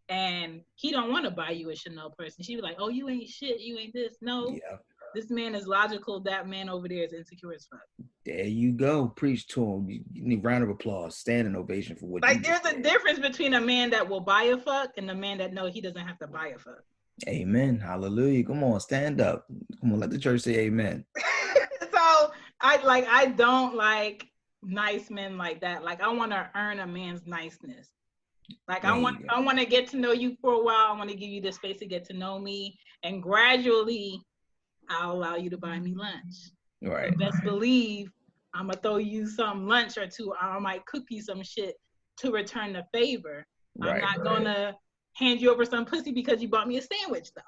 and he don't want to buy you a Chanel purse. And she be like, oh, you ain't shit. You ain't this. No, this man is logical. That man over there is insecure as fuck. There you go. Preach to him. You need a round of applause, standing ovation for what like, there's a difference between a man that will buy a fuck and a man that know he doesn't have to buy a fuck. Amen. Hallelujah. Come on, stand up. Come on, let the church say amen. So I don't like nice men like that. Like, I want to earn a man's niceness. Like, I want to get to know you for a while. I want to give you the space to get to know me, and gradually I'll allow you to buy me lunch. Right. So best believe I'm gonna throw you some lunch or two. I might cook you some shit to return the favor. I'm not gonna hand you over some pussy because you bought me a sandwich though.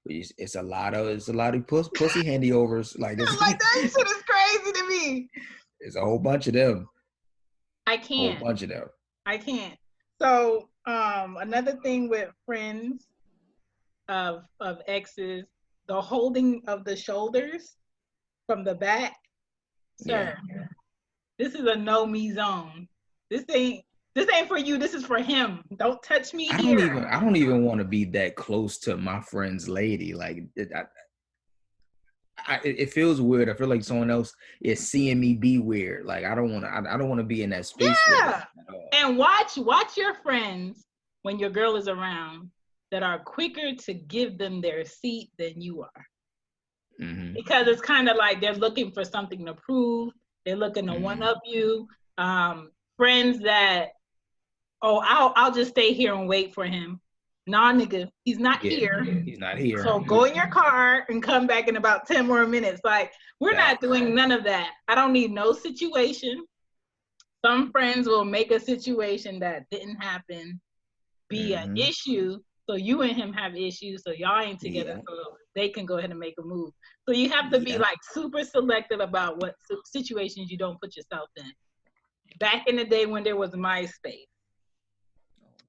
It's a lot of pussy handy overs. Like, it's like, that shit is crazy to me. It's a whole bunch of them. I can't. A whole bunch of them. I can't. So another thing with friends of exes, the holding of the shoulders from the back. Sir, this is a no me zone. This ain't for you. This is for him. Don't touch me here. I don't even want to be that close to my friend's lady. Like, it feels weird. I feel like someone else is seeing me be weird. Like, I don't want to be in that space. Yeah. And watch your friends when your girl is around that are quicker to give them their seat than you are. Mm-hmm. Because it's kind of like they're looking for something to prove. They're looking to one up you. Friends that, oh, I'll just stay here and wait for him. Nah, nigga, he's not here. He's not here. So go in your car and come back in about 10 more minutes. Like, we're not doing none of that. I don't need no situation. Some friends will make a situation that didn't happen be an issue. So you and him have issues. So y'all ain't together. So they can go ahead and make a move. So you have to be like super selective about what situations you don't put yourself in. Back in the day when there was MySpace.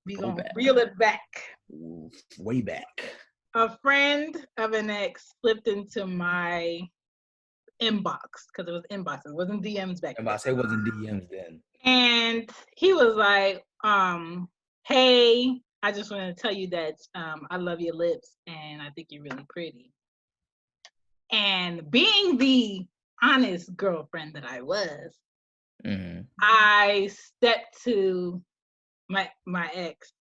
We gonna reel it back. Way back. A friend of an ex slipped into my inbox, because it was inbox. It wasn't DMs back then. It wasn't DMs then. And he was like, hey, I just want to tell you that I love your lips and I think you're really pretty. And being the honest girlfriend that I was, I stepped to my ex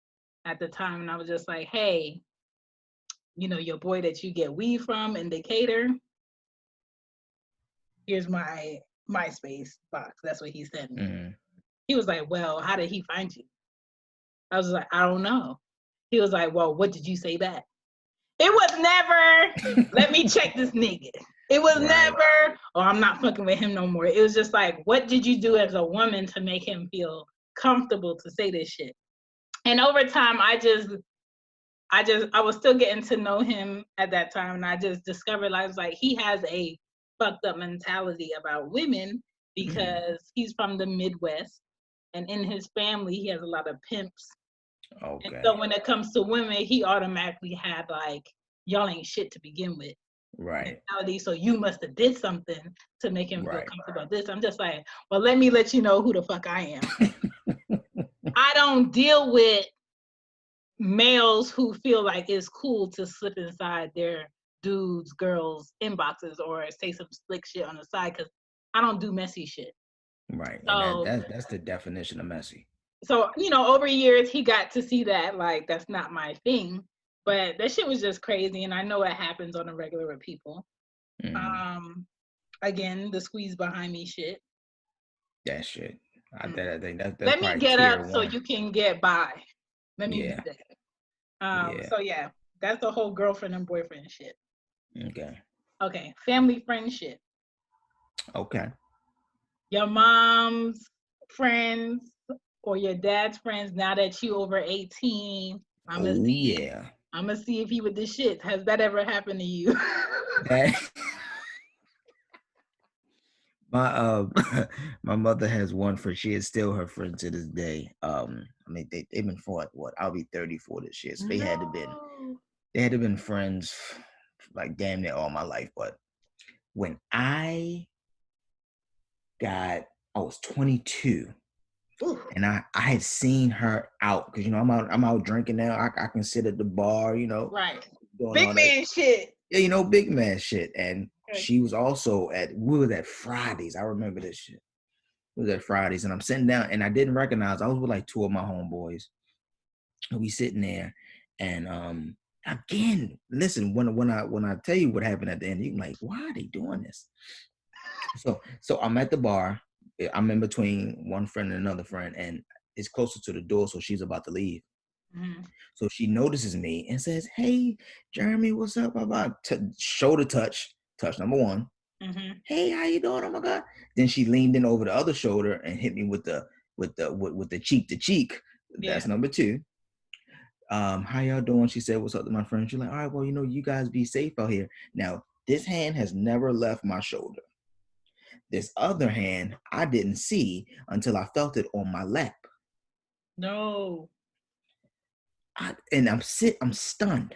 at the time and I was just like, hey, you know, your boy that you get weed from in Decatur, here's my MySpace box. That's what he sent me. He was like, well, how did he find you? I was like, I don't know. He was like, well, what did you say back? It was never, let me check this nigga. It was never, oh, I'm not fucking with him no more. It was just like, what did you do as a woman to make him feel comfortable to say this shit? And over time, I was still getting to know him at that time. And I just discovered, I was like, he has a fucked up mentality about women because he's from the Midwest. And in his family, he has a lot of pimps. Okay. And so when it comes to women, he automatically had like, y'all ain't shit to begin with. Right. Mentality. So you must have did something to make him feel comfortable about this. I'm just like, well, let me let you know who the fuck I am. I don't deal with males who feel like it's cool to slip inside their dudes, girls' inboxes or say some slick shit on the side, because I don't do messy shit. Right. So, and that's the definition of messy. So, you know, over years, he got to see that, like, that's not my thing. But that shit was just crazy. And I know it happens on a regular with people. Again, the squeeze behind me shit. That shit. I think that's let me get up so you can get by. Let me do that. So, yeah, that's the whole girlfriend and boyfriend shit. Okay. Family friendship. Okay. Your mom's friends or your dad's friends, now that you over 18, I'm gonna see if he with the shit. Has that ever happened to you? That my mother has one friend. She is still her friend to this day. I mean they've been for what? I'll be 34 this year. So they had to been friends like damn near all my life. But when I was 22. Ooh. And I had seen her out because I'm out drinking now. I can sit at the bar, right, big man shit. Yeah, big man shit. And she was also we was at Fridays. I remember this shit. We was at Fridays, and I'm sitting down, and I didn't recognize. I was with like two of my homeboys. And we sitting there, and again, listen. When I tell you what happened at the end, you're like, why are they doing this? So I'm at the bar. I'm in between one friend and another friend, and it's closer to the door, so she's about to leave. Mm-hmm. So she notices me and says, "Hey, Jeremy, what's up?" Shoulder touch number one. Mm-hmm. "Hey, how you doing? Oh my God!" Then she leaned in over the other shoulder and hit me with the cheek to cheek. Yeah. That's number two. How y'all doing? She said, "What's up?" to my friend. She's like, "All right, well, you guys be safe out here." Now, this hand has never left my shoulder. This other hand, I didn't see until I felt it on my lap. No. I'm stunned.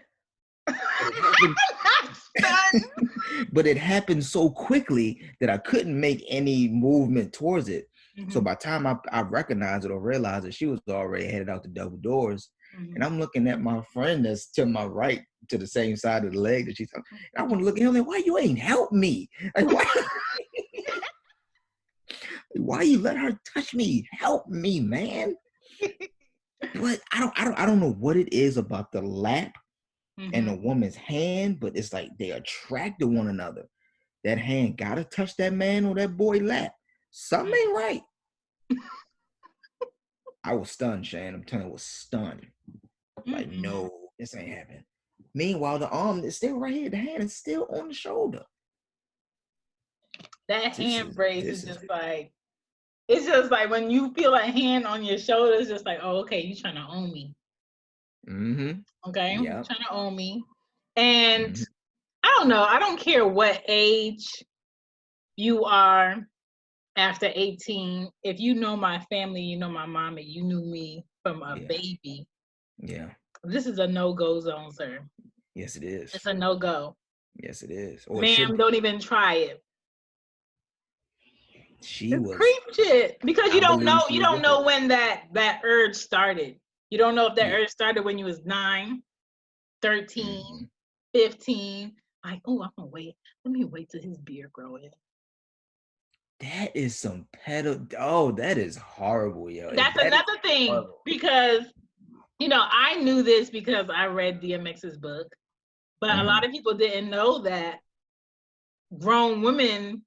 But it happened so quickly that I couldn't make any movement towards it. Mm-hmm. So by the time I recognized it or realized that she was already headed out the double doors, mm-hmm. and I'm looking at my friend that's to my right, to the same side of the leg that she's. I want to look at him like, why you ain't help me? Like, why you let her touch me? Help me, man. But I don't know what it is about the lap, mm-hmm. and the woman's hand, but it's like they attract to one another. That hand gotta touch that man or that boy lap. Something ain't right. I was stunned, Shane. I'm telling you, I was stunned. Like, mm-hmm. No, this ain't happening. Meanwhile, the arm is still right here. The hand is still on the shoulder. That hand brace is just like, it's just like when you feel a hand on your shoulder, it's just like, oh, okay, you trying to own me. Mm-hmm. Okay, yep. You're trying to own me. And mm-hmm. I don't know. I don't care what age you are after 18. If you know my family, you know my mama, you knew me from a baby. Yeah. This is a no-go zone, sir. Yes, it is. It's a no-go. Yes, it is. Or ma'am, don't even try it. It's creep shit because you don't know when that urge started. You don't know if that urge started when you was 9, 13, mm-hmm. 15. Like, oh, I'm gonna wait. Let me wait till his beard grow in. That is some Oh, that is horrible, yo. That's another thing horrible. Because I knew this because I read DMX's book, but mm-hmm. a lot of people didn't know that grown women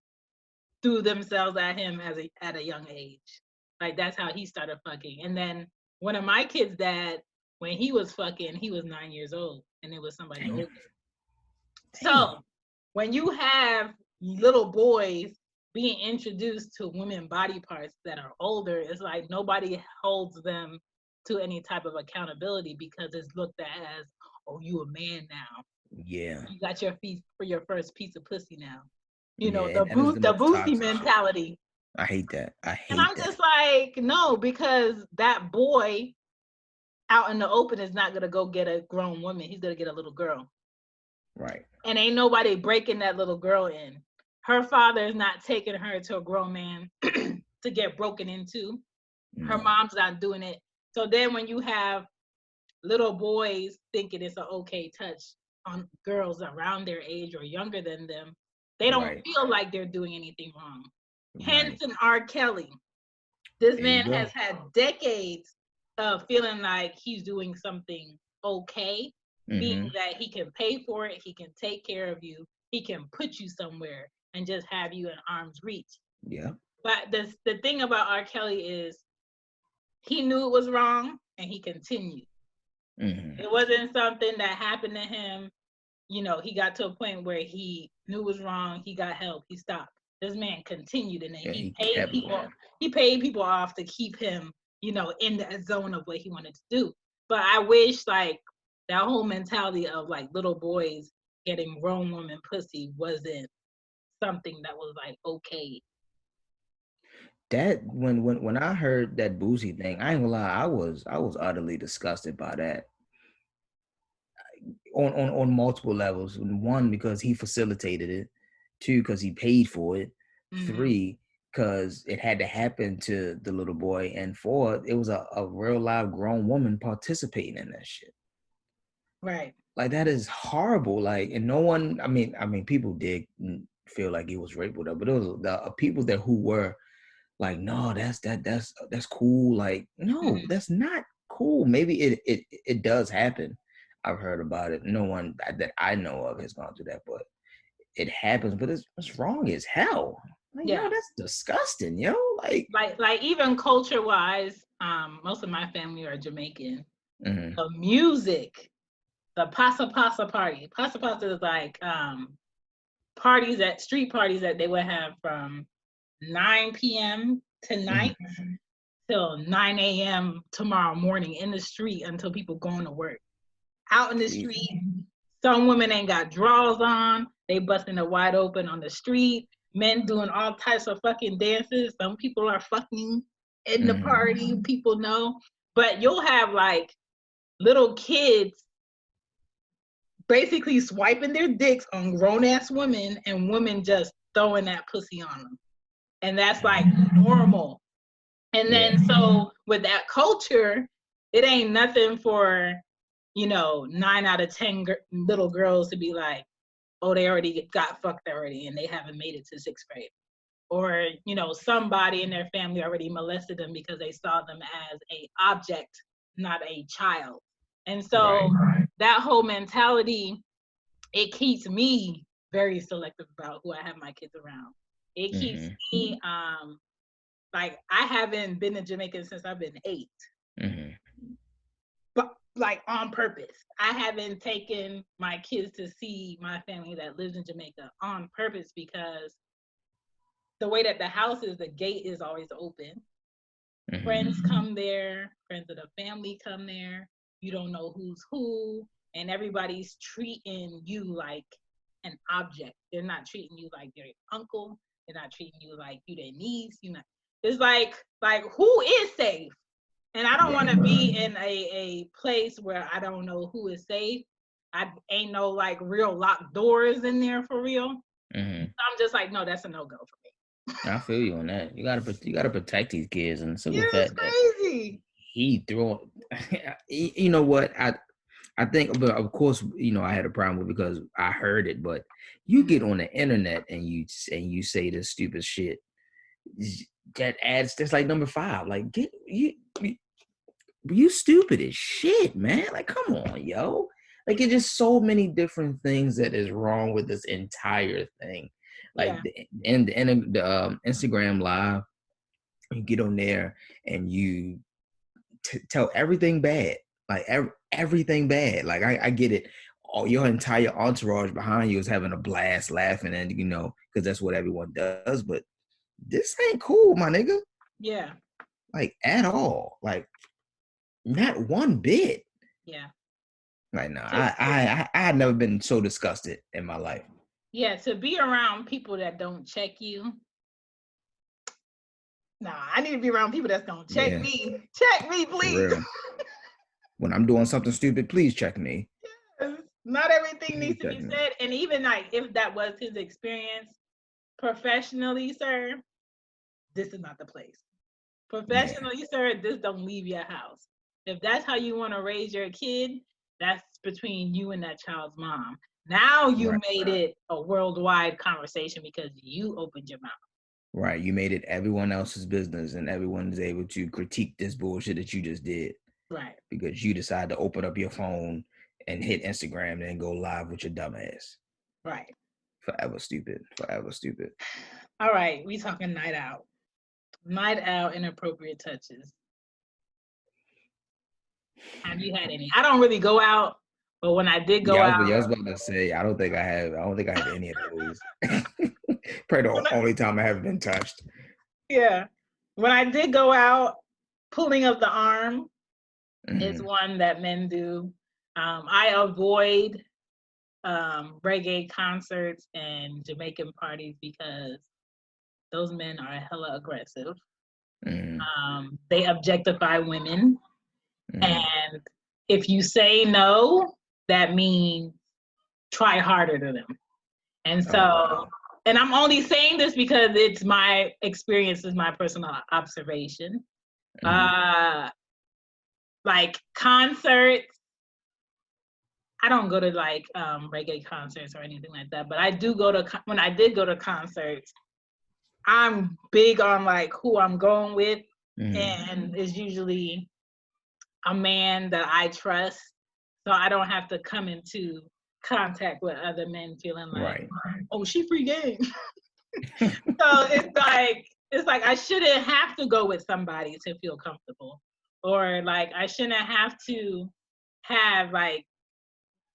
threw themselves at him at a young age. Like, that's how he started fucking. And then one of my kids' dad, when he was fucking, he was 9 years old, and it was somebody older. So when you have little boys being introduced to women body parts that are older, it's like nobody holds them to any type of accountability because it's looked at as, oh, you a man now. Yeah. You got your first piece of pussy now. The boosty mentality. I hate that. And I'm just like, no, because that boy out in the open is not gonna go get a grown woman. He's gonna get a little girl. Right. And ain't nobody breaking that little girl in. Her father is not taking her to a grown man to get broken into. No. Her mom's not doing it. So then when you have little boys thinking it's an okay touch on girls around their age or younger than them, they don't feel like they're doing anything wrong. Right. Hence an R. Kelly. This man has had decades of feeling like he's doing something okay, mm-hmm. being that he can pay for it, he can take care of you, he can put you somewhere and just have you in arm's reach. Yeah. But the thing about R. Kelly is he knew it was wrong and he continued. Mm-hmm. It wasn't something that happened to him. He got to a point where he knew it was wrong. He got help. He stopped. This man continued, and then he paid people off to keep him in that zone of what he wanted to do. But I wish like that whole mentality of like little boys getting grown woman pussy wasn't something that was like okay. That when I heard that Boosie thing, I ain't gonna lie, I was utterly disgusted by that on multiple levels. One, because he facilitated it. Two, because he paid for it. Mm-hmm. Three, because it had to happen to the little boy. And four, it was a real live grown woman participating in that shit. Right. Like that is horrible. Like, and no one, I mean, people did feel like it was rape with her, but it was the people that who were like, no, that's cool. Like, no, that's not cool. Maybe it does happen. I've heard about it. No one that I know of has gone through that, but it happens. But it's wrong as hell. Like, Yeah, no, that's disgusting, yo. Like even culture wise, most of my family are Jamaican. Mm-hmm. The music, the pasa pasa party. Pasa pasa is like street parties that they would have from 9 p.m. tonight till 9 a.m. tomorrow morning in the street until people going to work. Out in the street, some women ain't got drawers on. They busting it wide open on the street. Men doing all types of fucking dances. Some people are fucking in the party. People know. But you'll have like little kids basically swiping their dicks on grown-ass women and women just throwing that pussy on them. And that's like normal. And then so with that culture, it ain't nothing for 9 out of 10 little girls to be like, oh, they already got fucked already and they haven't made it to 6th grade. Or, somebody in their family already molested them because they saw them as a object, not a child. And so that whole mentality, it keeps me very selective about who I have my kids around. It keeps me, like, I haven't been to Jamaica since I've been 8. But like on purpose. I haven't taken my kids to see my family that lives in Jamaica on purpose because the way that the house is, the gate is always open. Friends come there, friends of the family come there. You don't know who's who, and everybody's treating you like an object. They're not treating you like their uncle. They're not treating you like you their niece. It's like who is safe? And I don't want to be in a place where I don't know who is safe. I ain't no like real locked doors in there for real. So I'm just like, no, that's a no-go for me. I feel you on that. You gotta protect these kids, and so the crazy. fact that he threw, you know what, I think, but of course, I had a problem with it because I heard it. But you get on the internet and you say this stupid shit. That's like number 5. Like, you stupid as shit, man. Like, come on, yo. Like, it's just so many different things that is wrong with this entire thing. Like, the Instagram live, you get on there and you tell everything bad. Like, everything bad. Like, I get it. All your entire entourage behind you is having a blast, laughing, and because that's what everyone does. But this ain't cool, my nigga. Yeah. Like, at all. Like, not one bit. Yeah. Like, no, I had never been so disgusted in my life. Yeah, to be around people that don't check you. Nah, I need to be around people that's gonna check me. Check me, please. When I'm doing something stupid, please check me. Yes. Not everything needs to be said. And even like if that was his experience, professionally, sir, this is not the place. Professionally, sir, this don't leave your house. If that's how you want to raise your kid, that's between you and that child's mom. Now you made it a worldwide conversation because you opened your mouth. Right. You made it everyone else's business and everyone is able to critique this bullshit that you just did. Right. Because you decided to open up your phone and hit Instagram and go live with your dumb ass. Right. Forever stupid. Forever stupid. All right. We talking night out. Night out, inappropriate touches. Have you had any? I don't really go out, but when I did go out, I was about to say I don't think I have any of those. Probably the only time I haven't been touched. Yeah, when I did go out, pulling of the arm is one that men do. I avoid reggae concerts and Jamaican parties because those men are hella aggressive. They objectify women. And if you say no, that means try harder to them. And so, and I'm only saying this because it's my experience, is my personal observation. Like concerts, I don't go to like reggae concerts or anything like that, but I do go to, when I did go to concerts, I'm big on like who I'm going with, and it's usually a man that I trust, so I don't have to come into contact with other men feeling like, oh, she free game. So it's like I shouldn't have to go with somebody to feel comfortable, or like I shouldn't have to have like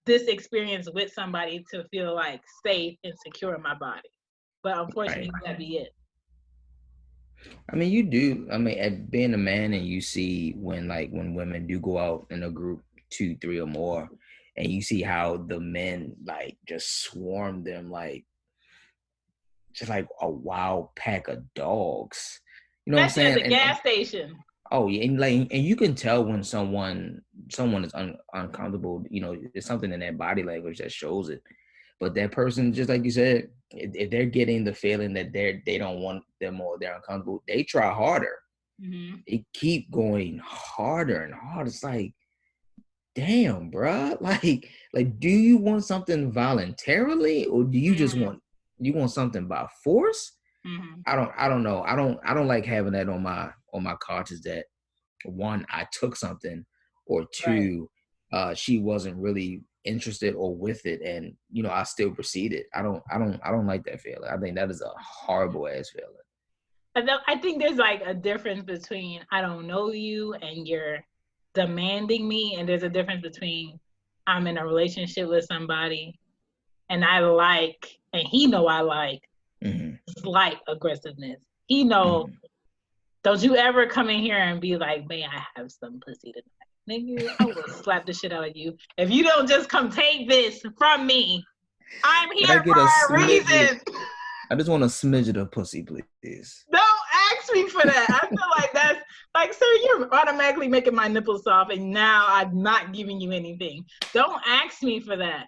this experience with somebody to feel like safe and secure in my body. But unfortunately, that'd be it. I mean, you do. I mean, being a man, and you see when women do go out in a group, 2, 3 or more, and you see how the men like just swarm them like just like a wild pack of dogs. You know what I'm saying? At the gas station. Oh yeah, and you can tell when someone is uncomfortable. You know, there's something in their body language that shows it. But that person, just like you said, if they're getting the feeling that they don't want them or they're uncomfortable, they try harder. They keep going harder and harder. It's like, damn, bruh. Like, do you want something voluntarily, or do you just want something by force? I don't know. I don't like having that on my conscience that, one, I took something, or two, she wasn't really interested or with it, and you know, I still proceeded. I don't like that feeling. I think that is a horrible ass feeling. I think there's like a difference between I don't know you and you're demanding me, and there's a difference between I'm in a relationship with somebody and I like, and he know I like slight aggressiveness. He know, don't you ever come in here and be like, may I have some pussy tonight? Nigga, I will slap the shit out of you if you don't just come take this from me. I'm here for a reason. I just want a smidget of pussy, please. Don't ask me for that. I feel like that's like, sir, you're automatically making my nipples soft, and now I'm not giving you anything. Don't ask me for that.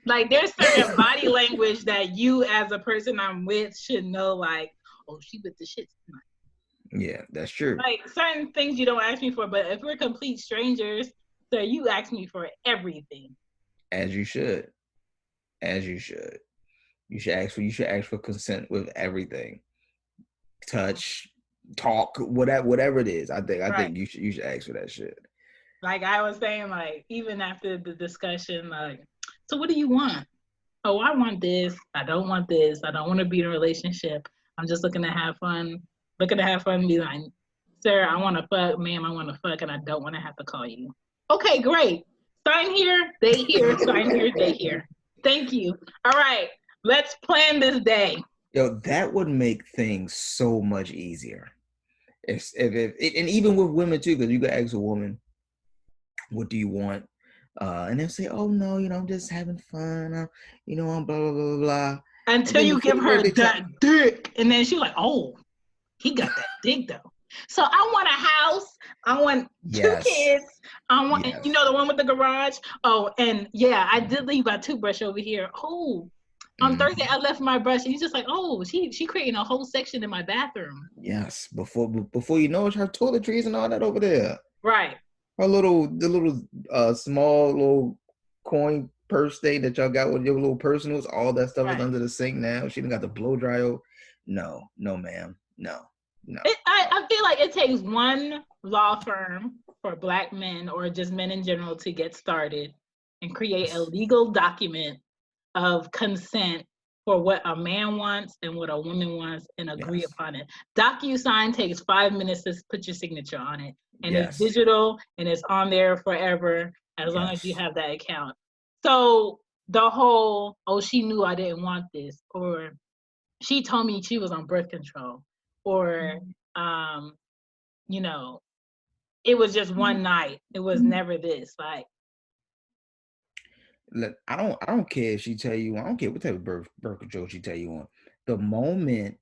Like, there's certain body language that you, as a person I'm with, should know. Like, oh, she with the shit tonight. Yeah, that's true. Like, certain things you don't ask me for, but if we're complete strangers, so you ask me for everything. As you should. You should ask for consent with everything. Touch, talk, whatever it is. I think you should ask for that shit. Like I was saying, like, even after the discussion, like, so what do you want? Oh, I want this. I don't want this. I don't want to be in a relationship. I'm just looking to have fun. And be like, sir, I want to fuck. Ma'am, I want to fuck, and I don't want to have to call you. Okay, great. Sign here, they here. Sign here, they here. Thank you. All right, let's plan this day. Yo, that would make things so much easier. If and even with women too, because you could ask a woman, what do you want? And they'll say, oh no, you know, I'm just having fun. You know, I'm blah, blah, blah, blah. Until you give her that dick. And then she's like, oh, he got that dick though. So I want a house. I want 2 kids. I want, you know, the one with the garage. Oh, and yeah, I did leave my toothbrush over here. Oh, on Thursday I left my brush, and he's just like, oh, she creating a whole section in my bathroom. Yes, before you know it, her toiletries and all that over there. Right. Her small little coin purse thing that y'all got with your little personals, all that stuff is under the sink now. She done got the blow dryer. No, ma'am. No. I feel like it takes one law firm for Black men, or just men in general, to get started and create a legal document of consent for what a man wants and what a woman wants, and agree upon it. DocuSign takes 5 minutes to put your signature on it, and it's digital and it's on there forever as long as you have that account. So the whole, oh, she knew I didn't want this, or she told me she was on birth control, or you know, it was just one night. It was never this. Like, look, I don't care if she tell you. I don't care what type of birth control she tell you on. The moment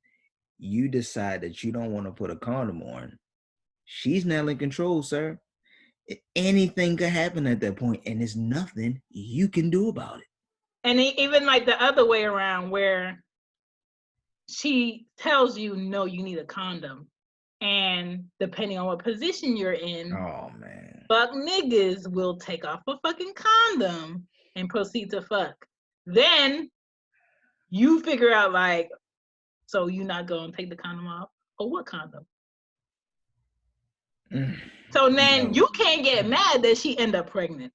you decide that you don't want to put a condom on, she's now in control, sir. Anything could happen at that point, and there's nothing you can do about it. and even like the other way around, where she tells you, no, you need a condom. And depending on what position you're in, oh man, fuck niggas will take off a fucking condom and proceed to fuck. Then you figure out like, so you not gonna take the condom off? Or what condom? So then you can't get mad that she end up pregnant.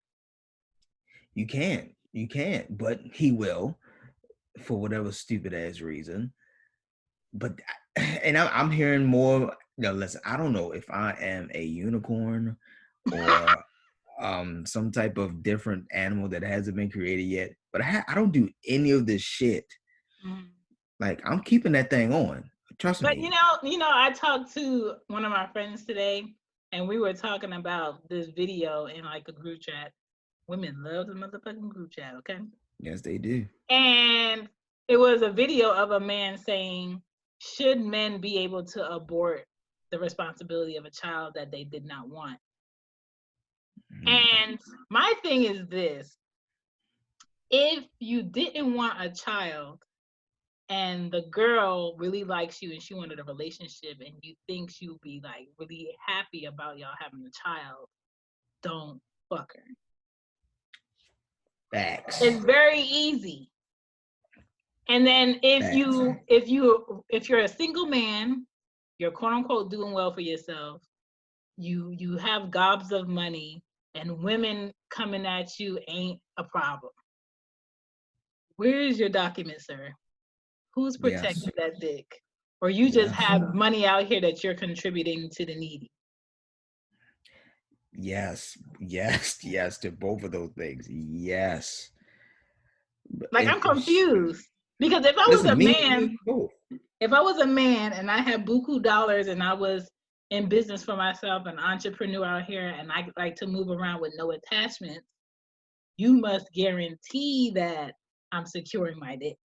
You can't, but he will for whatever stupid ass reason. But and I'm hearing more. Listen, I don't know if I am a unicorn or some type of different animal that hasn't been created yet, but I don't do any of this shit. Like, I'm keeping that thing on. Trust me. But you know, I talked to one of my friends today, and we were talking about this video in like a group chat. Women love the motherfucking group chat, okay? Yes, they do. And it was a video of a man saying, should men be able to abort the responsibility of a child that they did not want? And my thing is this: if you didn't want a child and the girl really likes you and she wanted a relationship and you think she'll be like really happy about y'all having a child, don't fuck her. Facts. It's very easy. And then if you're a single man, you're quote unquote doing well for yourself, you have gobs of money, and women coming at you ain't a problem. Where is your document, sir? Who's protecting that dick? Or you just have money out here that you're contributing to the needy? Yes, to both of those things. Yes. Like, I'm confused. Because if I was a man, if I was a man and I had buku dollars and I was in business for myself, an entrepreneur out here, and I like to move around with no attachments, you must guarantee that I'm securing my dick.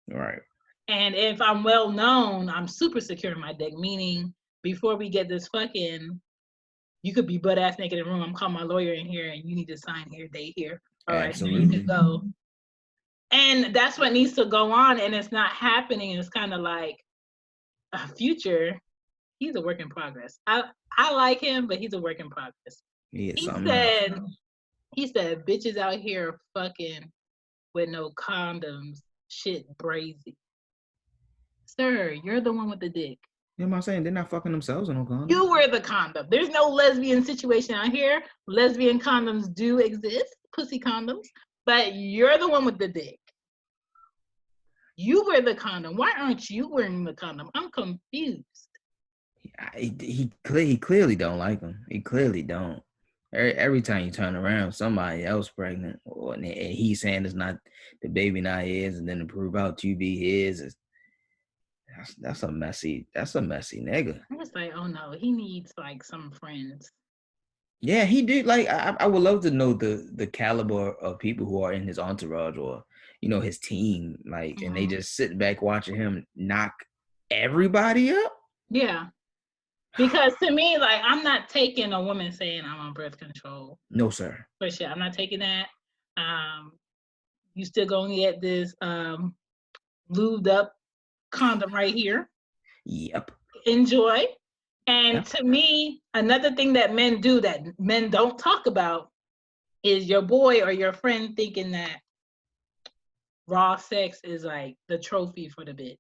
Right. And if I'm well known, I'm super securing my dick, meaning before we get this fucking, you could be butt ass naked in the room. I'm calling my lawyer in here and you need to sign here, date here. All right, so you can go. And that's what needs to go on, and it's not happening. It's kind of like a Future. He's a work in progress. I like him, but he's a work in progress. He said, bitches out here fucking with no condoms, shit brazy. Sir, you're the one with the dick. You know what I'm saying? They're not fucking themselves in no condom. You wear the condom. There's no lesbian situation out here. Lesbian condoms do exist, pussy condoms, but you're the one with the dick. You wear the condom. Why aren't you wearing the condom? I'm confused. He clearly don't like him. He clearly don't. Every time you turn around, somebody else pregnant, and he's saying it's not the baby, not his, and then to prove out to be his. That's a messy nigga. I'm just like, oh no, he needs like some friends. Yeah, he did. Like, I would love to know the caliber of people who are in his entourage or his team, like, and they just sit back watching him knock everybody up. Yeah. Because to me, like, I'm not taking a woman saying I'm on birth control. No, sir. For sure. I'm not taking that. You still gonna get this lubed up condom right here. Yep. Enjoy. And to me, another thing that men do that men don't talk about is your boy or your friend thinking that raw sex is like the trophy for the bitch.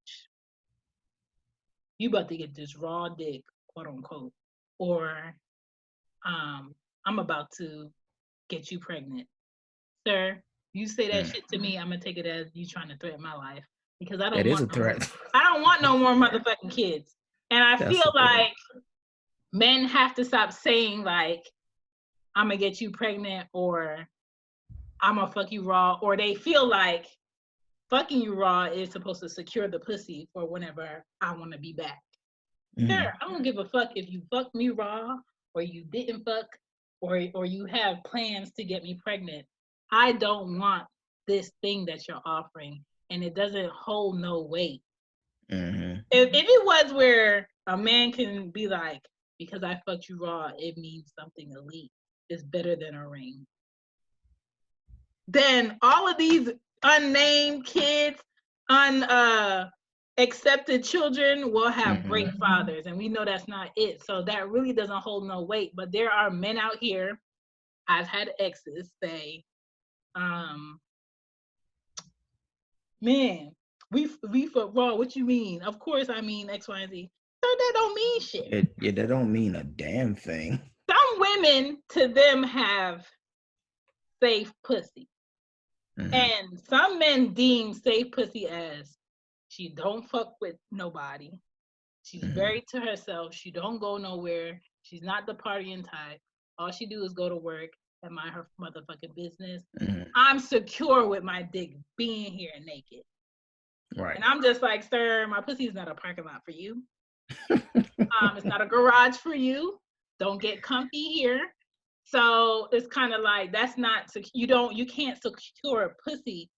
You about to get this raw dick, quote unquote, or I'm about to get you pregnant. Sir, you say that shit to me, I'm gonna take it as you trying to threaten my life, because I don't want no more motherfucking kids. And I feel like men have to stop saying like, I'm gonna get you pregnant or I'm gonna fuck you raw, or they feel like fucking you raw is supposed to secure the pussy for whenever I want to be back. Sure, I don't give a fuck if you fucked me raw or you didn't fuck or you have plans to get me pregnant. I don't want this thing that you're offering, and it doesn't hold no weight. If it was where a man can be like, because I fucked you raw, it means something elite. It's better than a ring. Then all of these unnamed kids, accepted children will have great fathers, and we know that's not it. So that really doesn't hold no weight. But there are men out here. I've had exes say, "Man, we fuck raw. What you mean? Of course I mean X, Y, and Z. So that don't mean shit. Yeah, that don't mean a damn thing. Some women to them have safe pussy, and some men deem safe pussy as she don't fuck with nobody. She's very to herself. She don't go nowhere. She's not the partying type. All she do is go to work and mind her motherfucking business. I'm secure with my dick being here naked. Right. And I'm just like, sir, my pussy is not a parking lot for you. It's not a garage for you. Don't get comfy here. So it's kind of like, that's not, you can't secure a pussy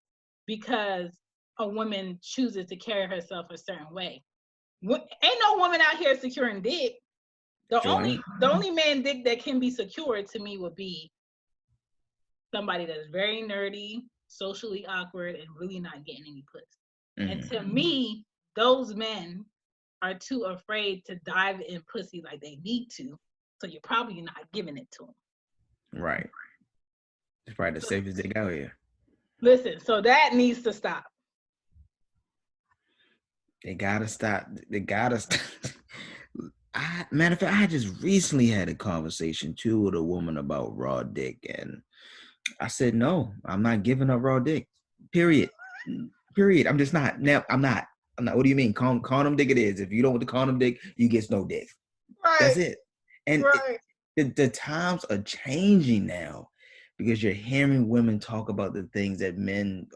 because a woman chooses to carry herself a certain way. Ain't no woman out here securing dick. The only man dick that can be secured to me would be somebody that's very nerdy, socially awkward, and really not getting any pussy. And to me, those men are too afraid to dive in pussy like they need to. So you're probably not giving it to them. Right. It's probably the safest dick out here. Listen, so that needs to stop. They gotta stop. Matter of fact, I just recently had a conversation too with a woman about raw dick, and I said, no, I'm not giving up raw dick. Period. I'm just not. Now, I'm not. What do you mean? Condom dick it is. If you don't want the condom dick, you get no dick. Right. That's it. And the times are changing now because you're hearing women talk about the things that men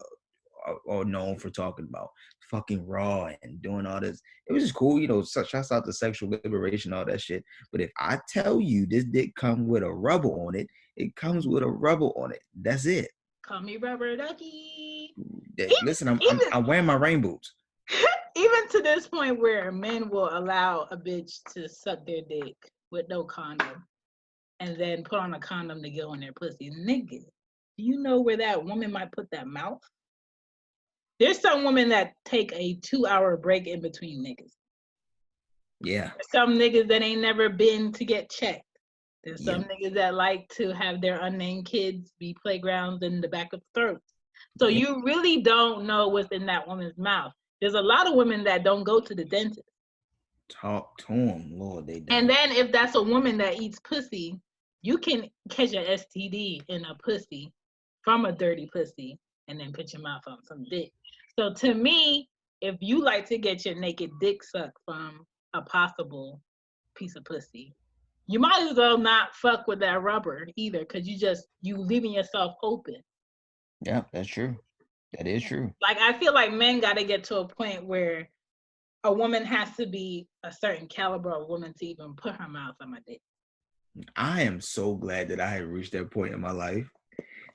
are known for talking about, fucking raw and doing all this. It was just cool, shouts out to sexual liberation, all that shit. But if I tell you this dick come with a rubber on it, it comes with a rubber on it. That's it. Call me rubber ducky. Listen, I'm wearing my rain boots. Even to this point where men will allow a bitch to suck their dick with no condom and then put on a condom to go in their pussy. Nigga, do you know where that woman might put that mouth? There's some women that take a 2-hour break in between niggas. Yeah. There's some niggas that ain't never been to get checked. There's some niggas that like to have their unnamed kids be playgrounds in the back of throats. So you really don't know what's in that woman's mouth. There's a lot of women that don't go to the dentist. Talk to them, Lord, they don't. And then if that's a woman that eats pussy, you can catch an STD in a pussy from a dirty pussy and then put your mouth on some dick. So to me, if you like to get your naked dick sucked from a possible piece of pussy, you might as well not fuck with that rubber either, because you leaving yourself open. Yeah, that's true. That is true. Like, I feel like men got to get to a point where a woman has to be a certain caliber of woman to even put her mouth on my dick. I am so glad that I have reached that point in my life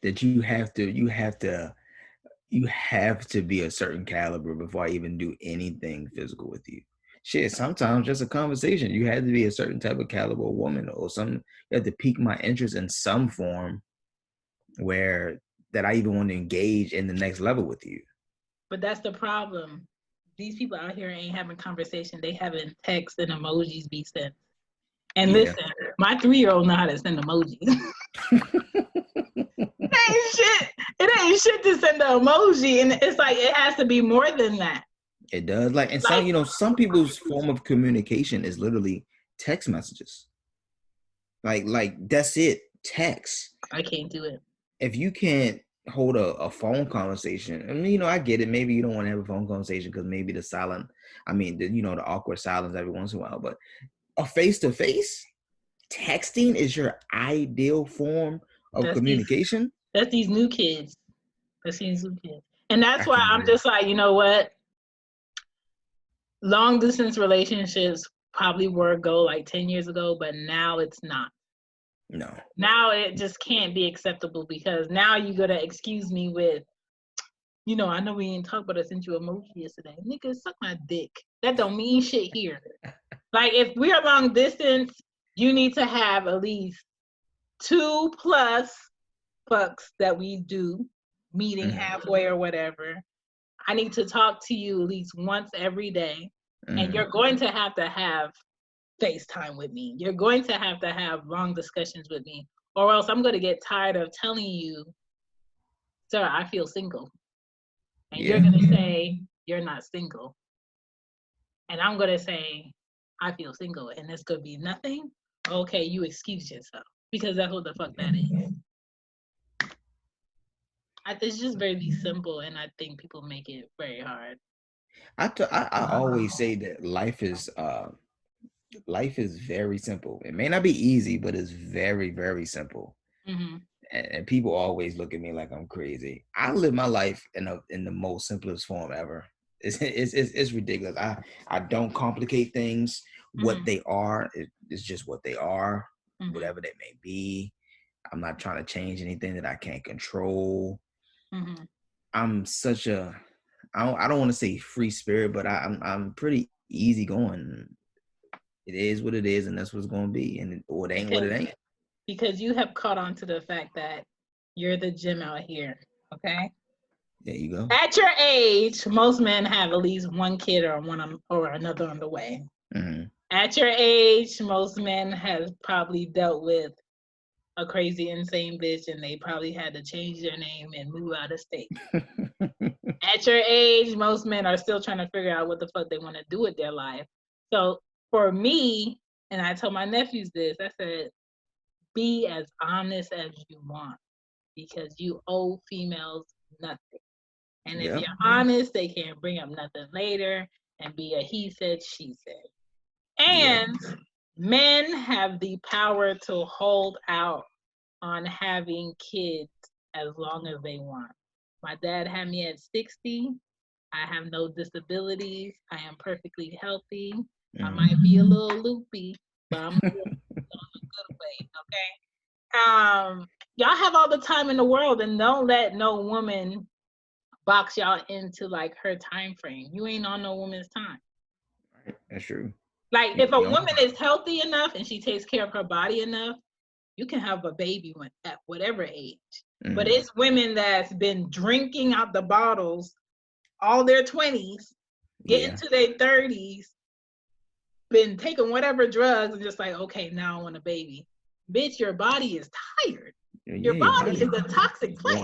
that you have to be a certain caliber before I even do anything physical with you. Shit, sometimes just a conversation, you had to be a certain type of caliber woman or something. You had to pique my interest in some form where that I even want to engage in the next level with you. But that's the problem. These people out here ain't having conversation. They having text and emojis be sent. And listen, my 3-year-old know how to send emojis. It ain't shit to send an emoji. And it's like, it has to be more than that. It does. Some people's form of communication is literally text messages. Like that's it. Text. I can't do it. If you can't hold a phone conversation, I mean, I get it. Maybe you don't want to have a phone conversation because maybe the awkward silence every once in a while. But a face-to-face texting is your ideal form of communication. That's these new kids. And that's why I'm just like, you know what? Long distance relationships probably were go like 10 years ago, but now it's not. No. Now it just can't be acceptable because now you're gonna excuse me with, you know, I know we didn't talk about I sent you an emoji yesterday. Nigga, suck my dick. That don't mean shit here. Like if we're long distance, you need to have at least 2+ fucks that we do, meeting halfway or whatever. I need to talk to you at least once every day. And you're going to have FaceTime with me. You're going to have long discussions with me, or else I'm going to get tired of telling you, sir, I feel single. And you're going to say, you're not single. And I'm going to say, I feel single. And this could be nothing. Okay, you excuse yourself. Because that's what the fuck that is. It's just very simple, and I think people make it very hard. I always say that life is very simple. It may not be easy, but it's very, very simple. And people always look at me like I'm crazy. I live my life in the most simplest form ever. It's ridiculous. I don't complicate things. What they are, it's just what they are, whatever they may be. I'm not trying to change anything that I can't control. I'm such a, I don't want to say free spirit, but I'm pretty easygoing. It is what it is, and that's what's going to be, and or it ain't what it ain't. Because you have caught on to the fact that you're the gym out here, okay? There you go. At your age, most men have at least one kid or another on the way. At your age, most men have probably dealt with a crazy, insane bitch, and they probably had to change their name and move out of state. At your age, most men are still trying to figure out what the fuck they want to do with their life. So for me, and I told my nephews this, I said, be as honest as you want, because you owe females nothing. And if you're honest, they can't bring up nothing later and be a he said, she said. And men have the power to hold out on having kids as long as they want. My dad had me at 60. I have no disabilities. I am perfectly healthy. I might be a little loopy, but I'm in a good way, okay? Y'all have all the time in the world, and don't let no woman box y'all into like her time frame. You ain't on no woman's time. Right. That's true. Like if a woman is healthy enough and she takes care of her body enough, you can have a baby at whatever age. But it's women that's been drinking out the bottles all their 20s, getting to their 30s, been taking whatever drugs, and just like, okay, now I want a baby. Bitch, your body is tired. Your body is a toxic place.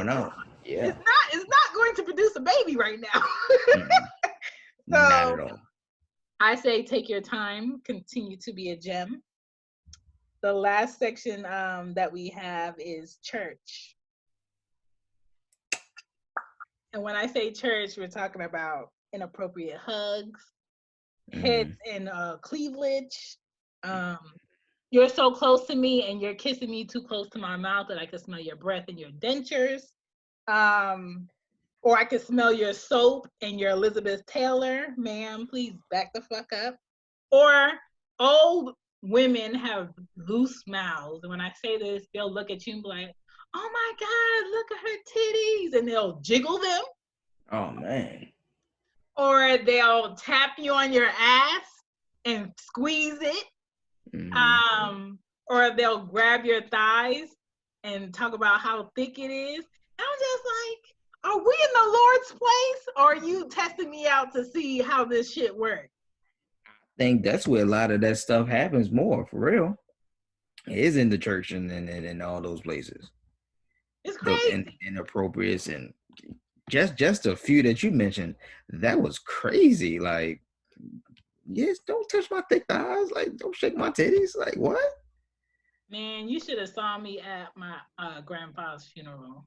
It's not going to produce a baby right now. Not at all. I say take your time, continue to be a gem. The last section that we have is church. And when I say church, we're talking about inappropriate hugs, heads in cleavage. You're so close to me and you're kissing me too close to my mouth that I can smell your breath and your dentures. Or I can smell your soap and your Elizabeth Taylor. Ma'am, please back the fuck up. Or old women have loose mouths. And when I say this, they'll look at you and be like, oh my God, look at her titties. And they'll jiggle them. Oh, man. Or they'll tap you on your ass and squeeze it. Or they'll grab your thighs and talk about how thick it is. And I'm just like, are we in the Lord's place? Or are you testing me out to see how this shit works? I think that's where a lot of that stuff happens more, for real. It is in the church and all those places. It's crazy. Inappropriate, and just a few that you mentioned, that was crazy. Like, yes, don't touch my thick thighs. Like, don't shake my titties. Like, what? Man, you should have saw me at my grandpa's funeral.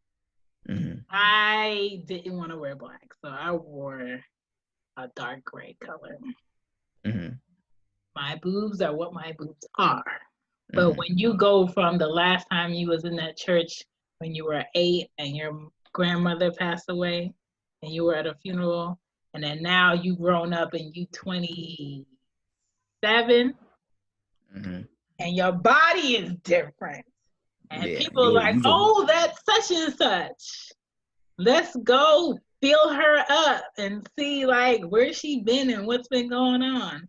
I didn't want to wear black, so I wore a dark gray color. My boobs are what my boobs are. But when you go from the last time you was in that church when you were 8 and your grandmother passed away and you were at a funeral, and then now you grown up and you 27 7, Mm-hmm. and your body is different. And Yeah, people are like, you've oh, that's such and such. Let's go fill her up and see like where she been and what's been going on.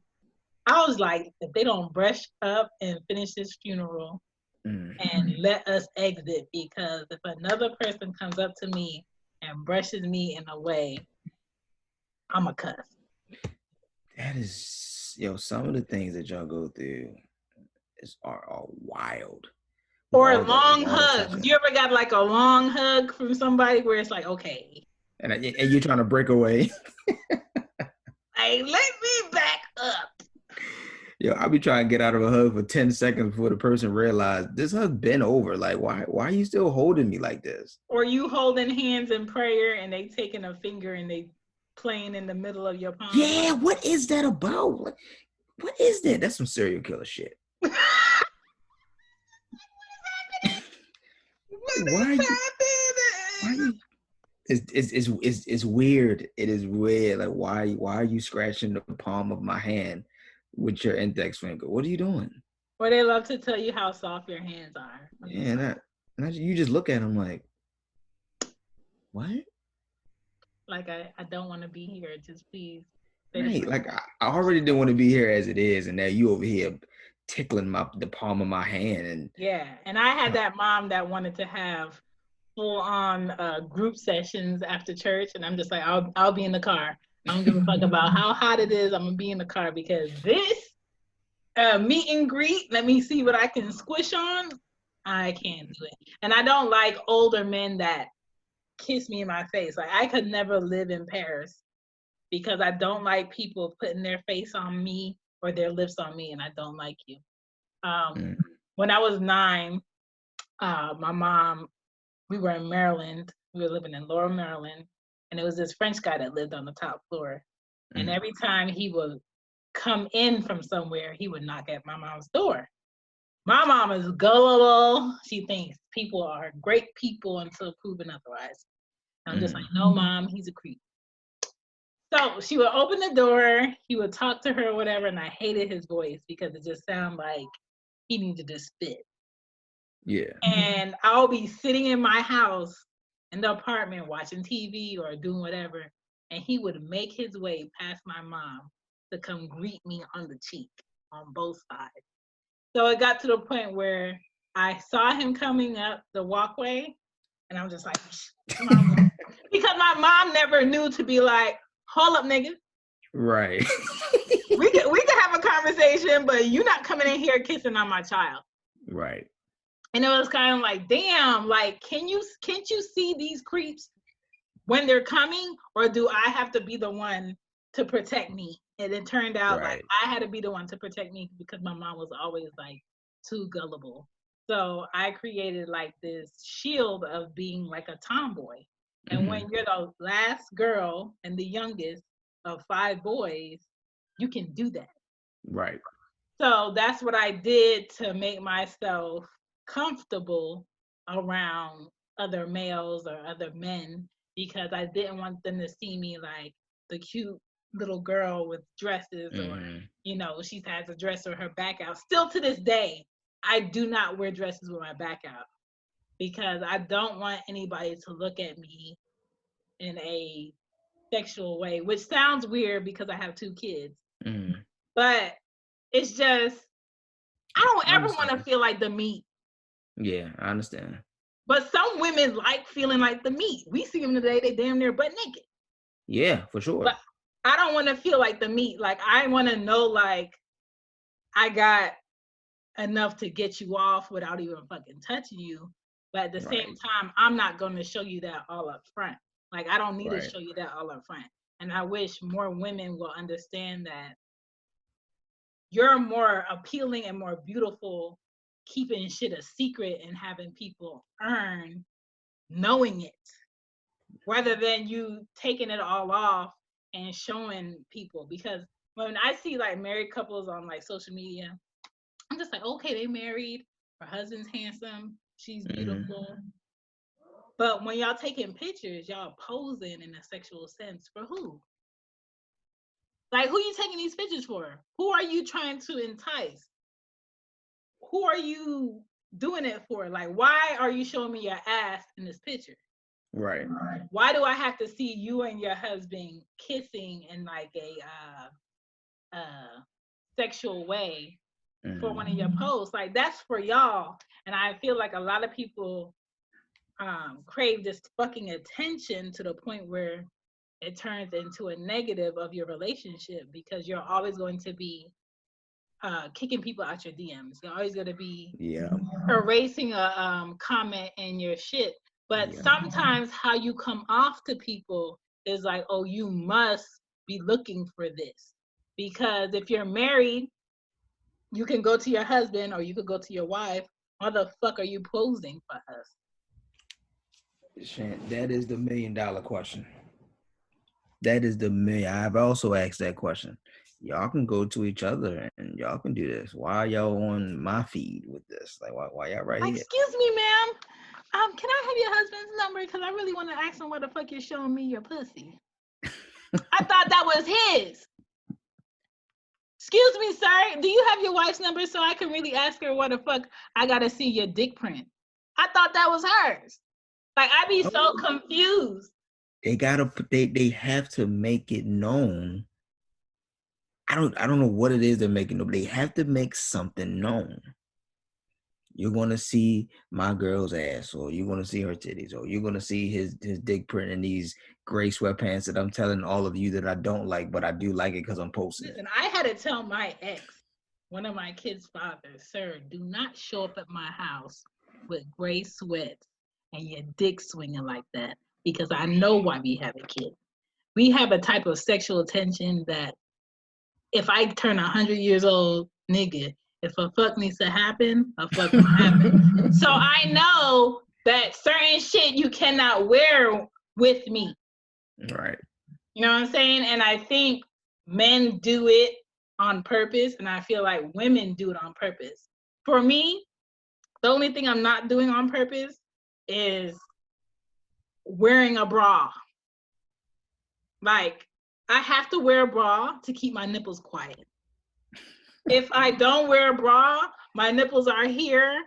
I was like, if they don't brush up and finish this funeral and let us exit, because if another person comes up to me and brushes me in a way, I'm a cuss. That is, some of the things that y'all go through are wild. Or long hugs. You ever got like a long hug from somebody where it's like, okay. And you're trying to break away. Like, let me back up. Yo, I'll be trying to get out of a hug for 10 seconds before the person realizes this hug been over. Like, why are you still holding me like this? Or you holding hands in prayer and they taking a finger and they playing in the middle of your palm. Yeah, what is that about? Like, what is that? That's some serial killer shit. Why are you? It's weird. It is weird. Like, why are you scratching the palm of my hand with your index finger? What are you doing? Or they love to tell you how soft your hands are. Yeah, you just look at them like, what? Like, I don't want to be here. Just please. Right. Like, I already didn't want to be here as it is, and now you over here tickling the palm of my hand. And yeah, and I had that mom that wanted to have full-on group sessions after church, and I'm just like, I'll be in the car. I don't give a fuck about how hot it is. I'm gonna be in the car because this meet and greet, let me see what I can squish on. I can't do it. And I don't like older men that kiss me in my face. Like, I could never live in Paris because I don't like people putting their face on me or their lips on me, and I don't like you. When I was 9, my mom, we were in Maryland. We were living in Laurel, Maryland, and it was this French guy that lived on the top floor. And every time he would come in from somewhere, he would knock at my mom's door. My mom is gullible. She thinks people are great people until proven otherwise. I'm just like, no, Mom, he's a creep. So she would open the door, he would talk to her or whatever, and I hated his voice because it just sounded like he needed to spit. Yeah. And I'll be sitting in my house in the apartment watching TV or doing whatever, and he would make his way past my mom to come greet me on the cheek on both sides. So it got to the point where I saw him coming up the walkway, and I'm just like, come on. Because my mom never knew to be like, hold up, nigga. Right. we could have a conversation, but you're not coming in here kissing on my child. Right. And it was kind of like, damn, like, can't you see these creeps when they're coming, or do I have to be the one to protect me? And it turned out like I had to be the one to protect me because my mom was always like too gullible. So I created like this shield of being like a tomboy. And when you're the last girl and the youngest of 5 boys, you can do that. Right. So that's what I did to make myself comfortable around other males or other men, because I didn't want them to see me like the cute little girl with dresses or, she has a dress or her back out. Still to this day, I do not wear dresses with my back out because I don't want anybody to look at me in a sexual way, which sounds weird because I have 2 kids. But it's just, I don't ever want to feel like the meat. Yeah, I understand. But some women like feeling like the meat. We see them today, they damn near butt naked. Yeah, for sure. But I don't want to feel like the meat. Like, I want to know, like, I got enough to get you off without even fucking touching you. But at the same time, I'm not going to show you that all up front. Like, I don't need to show you that all up front. And I wish more women will understand that you're more appealing and more beautiful keeping shit a secret and having people earn knowing it, rather than you taking it all off and showing people. Because when I see like married couples on like social media, I'm just like, okay, they married, her husband's handsome, she's beautiful. But when y'all taking pictures, y'all posing in a sexual sense for who? Like, who are you taking these pictures for? Who are you trying to entice? Who are you doing it for? Like, why are you showing me your ass in this picture? Right. Why do I have to see you and your husband kissing in like a sexual way for one of your posts? Like, that's for y'all. And I feel like a lot of people crave this fucking attention to the point where it turns into a negative of your relationship, because you're always going to be kicking people out your DMs. You're always going to be erasing a comment in your shit. But sometimes how you come off to people is like, oh, you must be looking for this. Because if you're married, you can go to your husband or you could go to your wife. Why the fuck are you posing for us? That is the $1 million question. That is the million. I've also asked that question. Y'all can go to each other and y'all can do this. Why are y'all on my feed with this? Like, why y'all right here? Excuse me, ma'am. Can I have your husband's number? Because I really want to ask him why the fuck you're showing me your pussy. I thought that was his. Excuse me, sir. Do you have your wife's number so I can really ask her what the fuck I gotta see your dick print? I thought that was hers. Like, I be so confused. They have to make it known. I don't know what it is they're making, but they have to make something known. You're gonna see my girl's ass, or you're gonna see her titties, or you're gonna see his dick print in these gray sweatpants that I'm telling all of you that I don't like, but I do like it because I'm posting. Listen, I had to tell my ex, one of my kids' fathers, sir, do not show up at my house with gray sweats and your dick swinging like that, because I know why we have a kid. We have a type of sexual tension that if I turn 100 years old, nigga, if a fuck needs to happen, a fuck will happen. So I know that certain shit you cannot wear with me. Right. You know what I'm saying? And I think men do it on purpose, and I feel like women do it on purpose. For me, the only thing I'm not doing on purpose is wearing a bra. Like, I have to wear a bra to keep my nipples quiet. If I don't wear a bra, my nipples are here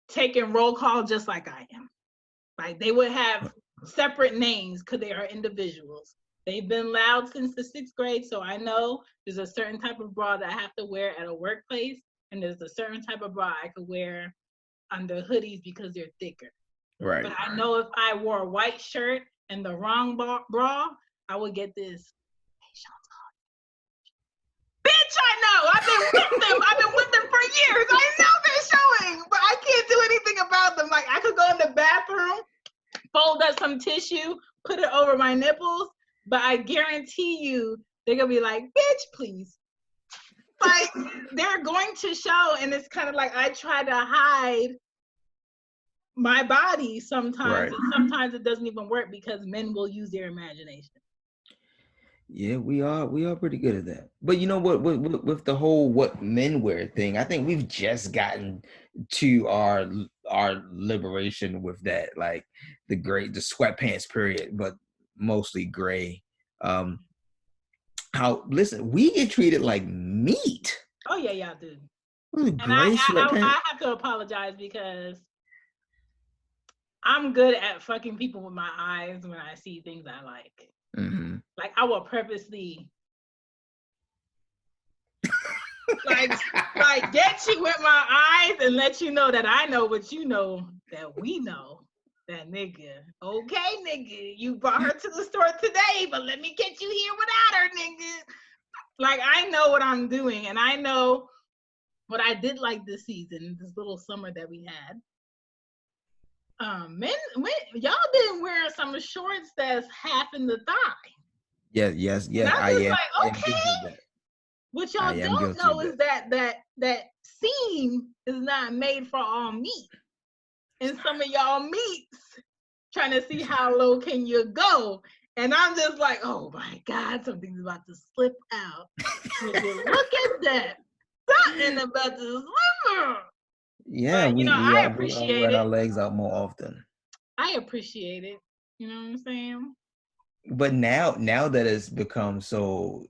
taking roll call just like I am. Like, they would have separate names because they are individuals. They've been loud since the 6th grade, so I know there's a certain type of bra that I have to wear at a workplace, and there's a certain type of bra I could wear under hoodies because they're thicker. Right. But I know if I wore a white shirt and the wrong bra, I would get this. Bitch, I know. I've been with them for years. I know they're showing, but I can't do anything about them. Like, I could go in the bathroom, fold up some tissue, put it over my nipples, but I guarantee you they're gonna be like, bitch, please. Like, they're going to show, and it's kind of like I try to hide my body sometimes, and sometimes it doesn't even work because men will use their imagination. Yeah, we are pretty good at that. But you know what, with the whole what men wear thing, I think we've just gotten to our liberation with that, like the sweatpants period, but mostly gray. Listen, we get treated like meat. Oh yeah, dude. And I have to apologize because I'm good at fucking people with my eyes when I see things I like. Mm-hmm. Like, I will purposely like get you with my eyes and let you know that I know what you know that we know. That nigga, okay, nigga, you brought her to the store today, but let me get you here without her, nigga. Like, I know what I'm doing, and I know what I did like this season, this little summer that we had. Men, y'all been wearing some shorts that's half in the thigh. Yes. I am. Like, okay. What y'all don't know is that seam is not made for all meat. And some of y'all meats trying to see how low can you go. And I'm just like, oh my God, something's about to slip out. Look at that. Something about to slip out. Yeah, but, I appreciate we let our legs out more often. I appreciate it. You know what I'm saying? But now that it's become so,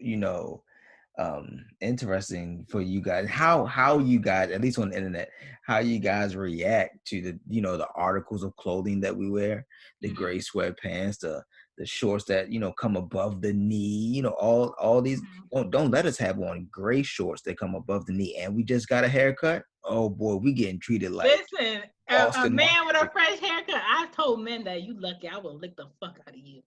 interesting for you guys, how you guys, at least on the internet, how you guys react to the articles of clothing that we wear, the gray sweatpants, the shorts that come above the knee, all these. Don't let us have on gray shorts that come above the knee, and we just got a haircut. Oh boy, we getting treated like Listen, a Austin man with a Martin. fresh haircut. I told men that you lucky. I will lick the fuck out of you.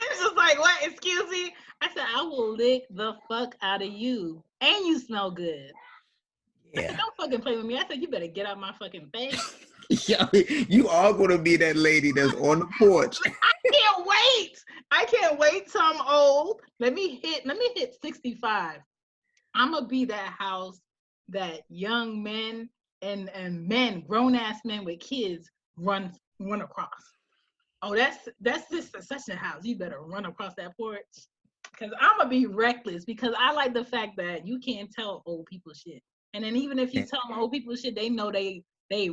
It's just like, what? Excuse me? I said, I will lick the fuck out of you. And you smell good. I said, Yeah. don't fucking play with me. I said, you better get out my fucking face. Yeah, you are gonna be that lady that's on the porch. I can't wait till I'm old. Let me hit 65. I'm gonna be that house that young men and men, grown ass men with kids run across. Oh, that's just such a house. You better run across that porch. Because I'm gonna be reckless, because I like the fact that you can't tell old people shit. And then even if you tell them old people shit, they know they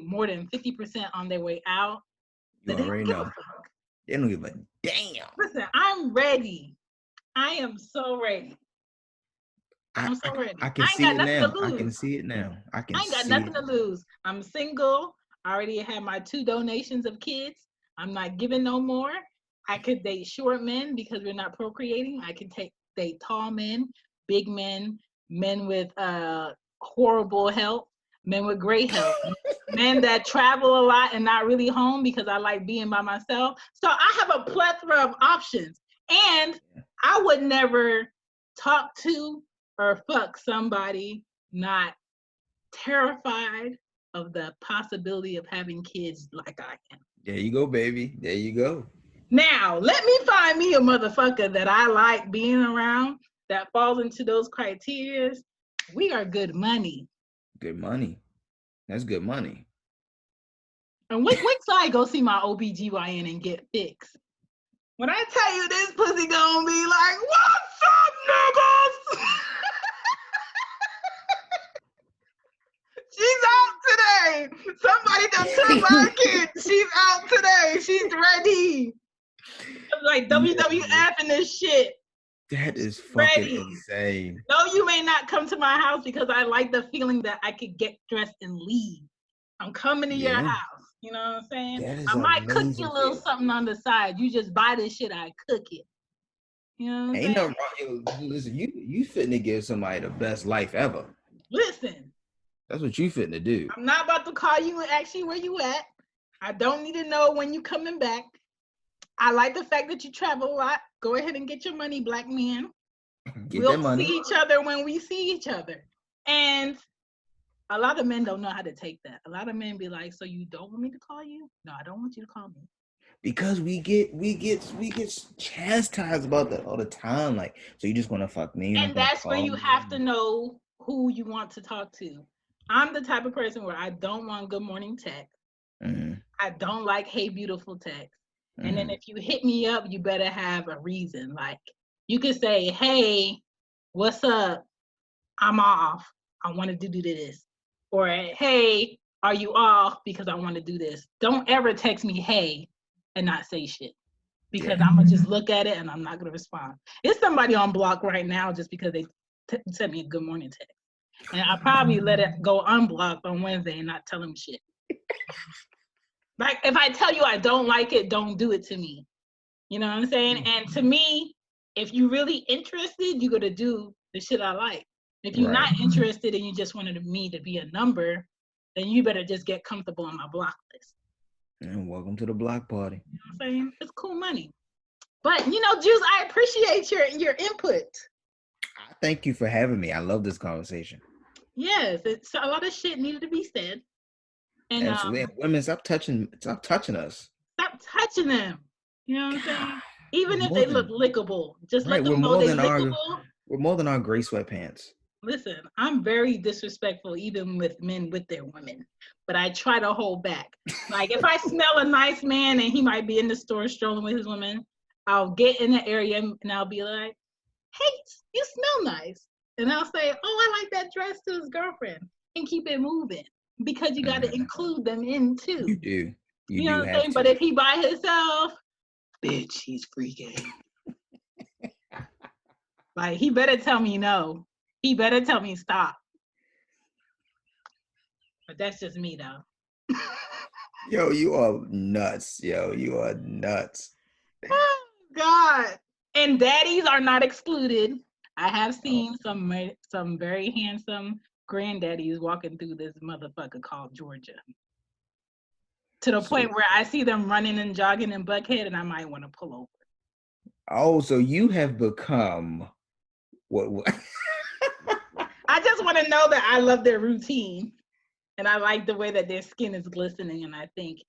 more than 50% on their way out. You That they already don't give a know. fuck. They don't give a damn. Listen, I'm ready. I am so ready. I'm so ready. I can I ain't see got it nothing now. to I can lose. see it now. I can ain't got see nothing it. to lose. I'm single. I already have my 2 donations of kids. I'm not giving no more. I could date short men because we're not procreating. I can date tall men, big men, men with horrible health, men with great health, men that travel a lot and not really home because I like being by myself. So I have a plethora of options. And I would never talk to or fuck somebody not terrified of the possibility of having kids like I am. There you go, baby. There you go. Now, let me find me a motherfucker that I like being around that falls into those criteria. We are good money. Good money. That's good money. And when till I go see my OBGYN and get fixed? When I tell you this pussy gonna be like, what's up, niggas? She's out today. Somebody done took my kid. She's out today. She's ready. Like WWF and this shit. That is fucking Ready. insane. No, you may not come to my house because I like the feeling that I could get dressed and leave. I'm coming to your house. You know what I'm saying? I might cook you a little something on the side. You just buy this shit, I cook it. You know what I'm saying? Ain't nothing wrong. Listen, you fitting to give somebody the best life ever. Listen. That's what you fitting to do. I'm not about to call you and ask you where you at. I don't need to know when you coming back. I like the fact that you travel a lot. Go ahead and get your money, black man. We'll see each other when we see each other. And a lot of men don't know how to take that. A lot of men be like, so you don't want me to call you? No, I don't want you to call me. Because we get chastised about that all the time. Like, so you just gonna fuck me? And that's where you have to know who you want to talk to. I'm the type of person where I don't want good morning text. Mm-hmm. I don't like hey beautiful text. Mm-hmm. And then if you hit me up, you better have a reason. Like you could say, hey, what's up? I'm off. I wanted to do this. Or hey, are you off? Because I want to do this. Don't ever text me hey and not say shit. Because I'm gonna just look at it and I'm not gonna respond. It's somebody on block right now just because they sent me a good morning text. And I probably let it go unblocked on Wednesday and not tell them shit. Like if I tell you I don't like it, don't do it to me. You know what I'm saying? And to me, if you're really interested, you're gonna do the shit I like. If you're not interested and you just wanted me to be a number, then you better just get comfortable on my block list. And welcome to the block party. You know what I'm saying? It's cool money. But Joose, I appreciate your input. Thank you for having me. I love this conversation. Yes, it's a lot of shit needed to be said. And absolutely. Women, stop touching us. Stop touching them. You know what I'm saying? Even if they look lickable, just let them know they're lickable. We're more than our gray sweatpants. Listen, I'm very disrespectful even with men with their women, but I try to hold back. Like if I smell a nice man and he might be in the store strolling with his woman, I'll get in the area and I'll be like, hey, you smell nice. And I'll say, oh, I like that dress to his girlfriend, and keep it moving because you got to include them in too. You do. You know what I'm saying? But if he by himself, bitch, he's freaking. Like, he better tell me no. He better tell me stop. But that's just me, though. Yo, you are nuts. Yo, you are nuts. Oh, God. And daddies are not excluded. I have seen some very handsome granddaddies walking through this motherfucker called Georgia. To the point where I see them running and jogging in Buckhead, and I might want to pull over. Oh, so you have become what? I just want to know that I love their routine. And I like the way that their skin is glistening. And I think,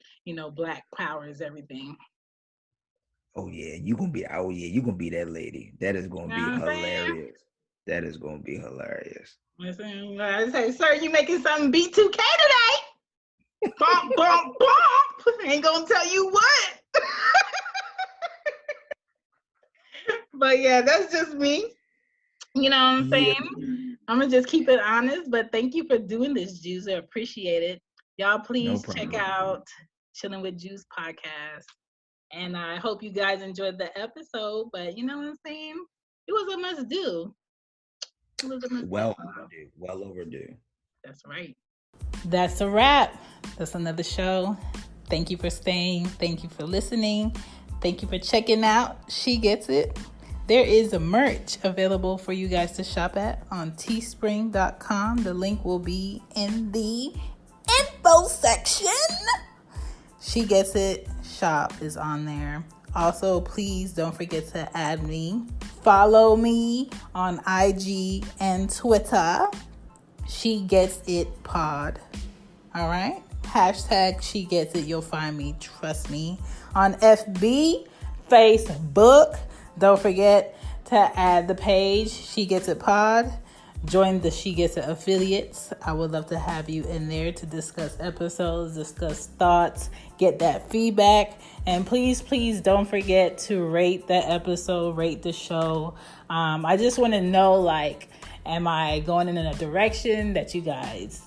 Black power is everything. Oh yeah, you're gonna be that lady. That is gonna be hilarious. That is gonna be hilarious. I say, sir, you making something B2K today? Bump, bump, bump. Ain't gonna tell you what. But yeah, that's just me. You know what I'm saying? Yeah. I'm gonna just keep it honest, but thank you for doing this, Joose. I appreciate it. Y'all please check out Chilling with Joose podcast. And I hope you guys enjoyed the episode, but you know what I'm saying? It was a must do. Well overdue. That's right. That's a wrap. That's another show. Thank you for staying. Thank you for listening. Thank you for checking out She Gets It. There is a merch available for you guys to shop at on teespring.com. The link will be in the info section. She Gets It shop is on there. Also, please don't forget to add me. Follow me on IG and Twitter. She Gets It Pod. All right? Hashtag She Gets It. You'll find me. Trust me. On FB, Facebook. Don't forget to add the page, She Gets It Pod. Join the She Gets It affiliates. I would love to have you in there to discuss episodes, discuss thoughts, get that feedback. And please, please don't forget to rate the episode, rate the show. I just want to know, am I going in a direction that you guys,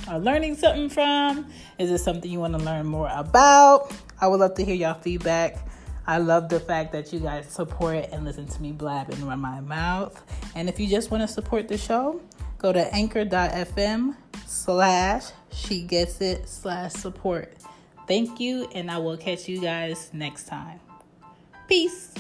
are learning something from? Is it something you want to learn more about? I would love to hear y'all feedback. I love the fact that you guys support and listen to me blab and run my mouth. And if you just want to support the show, go to anchor.fm/SheGetsIt/support. Thank you, and I will catch you guys next time. Peace.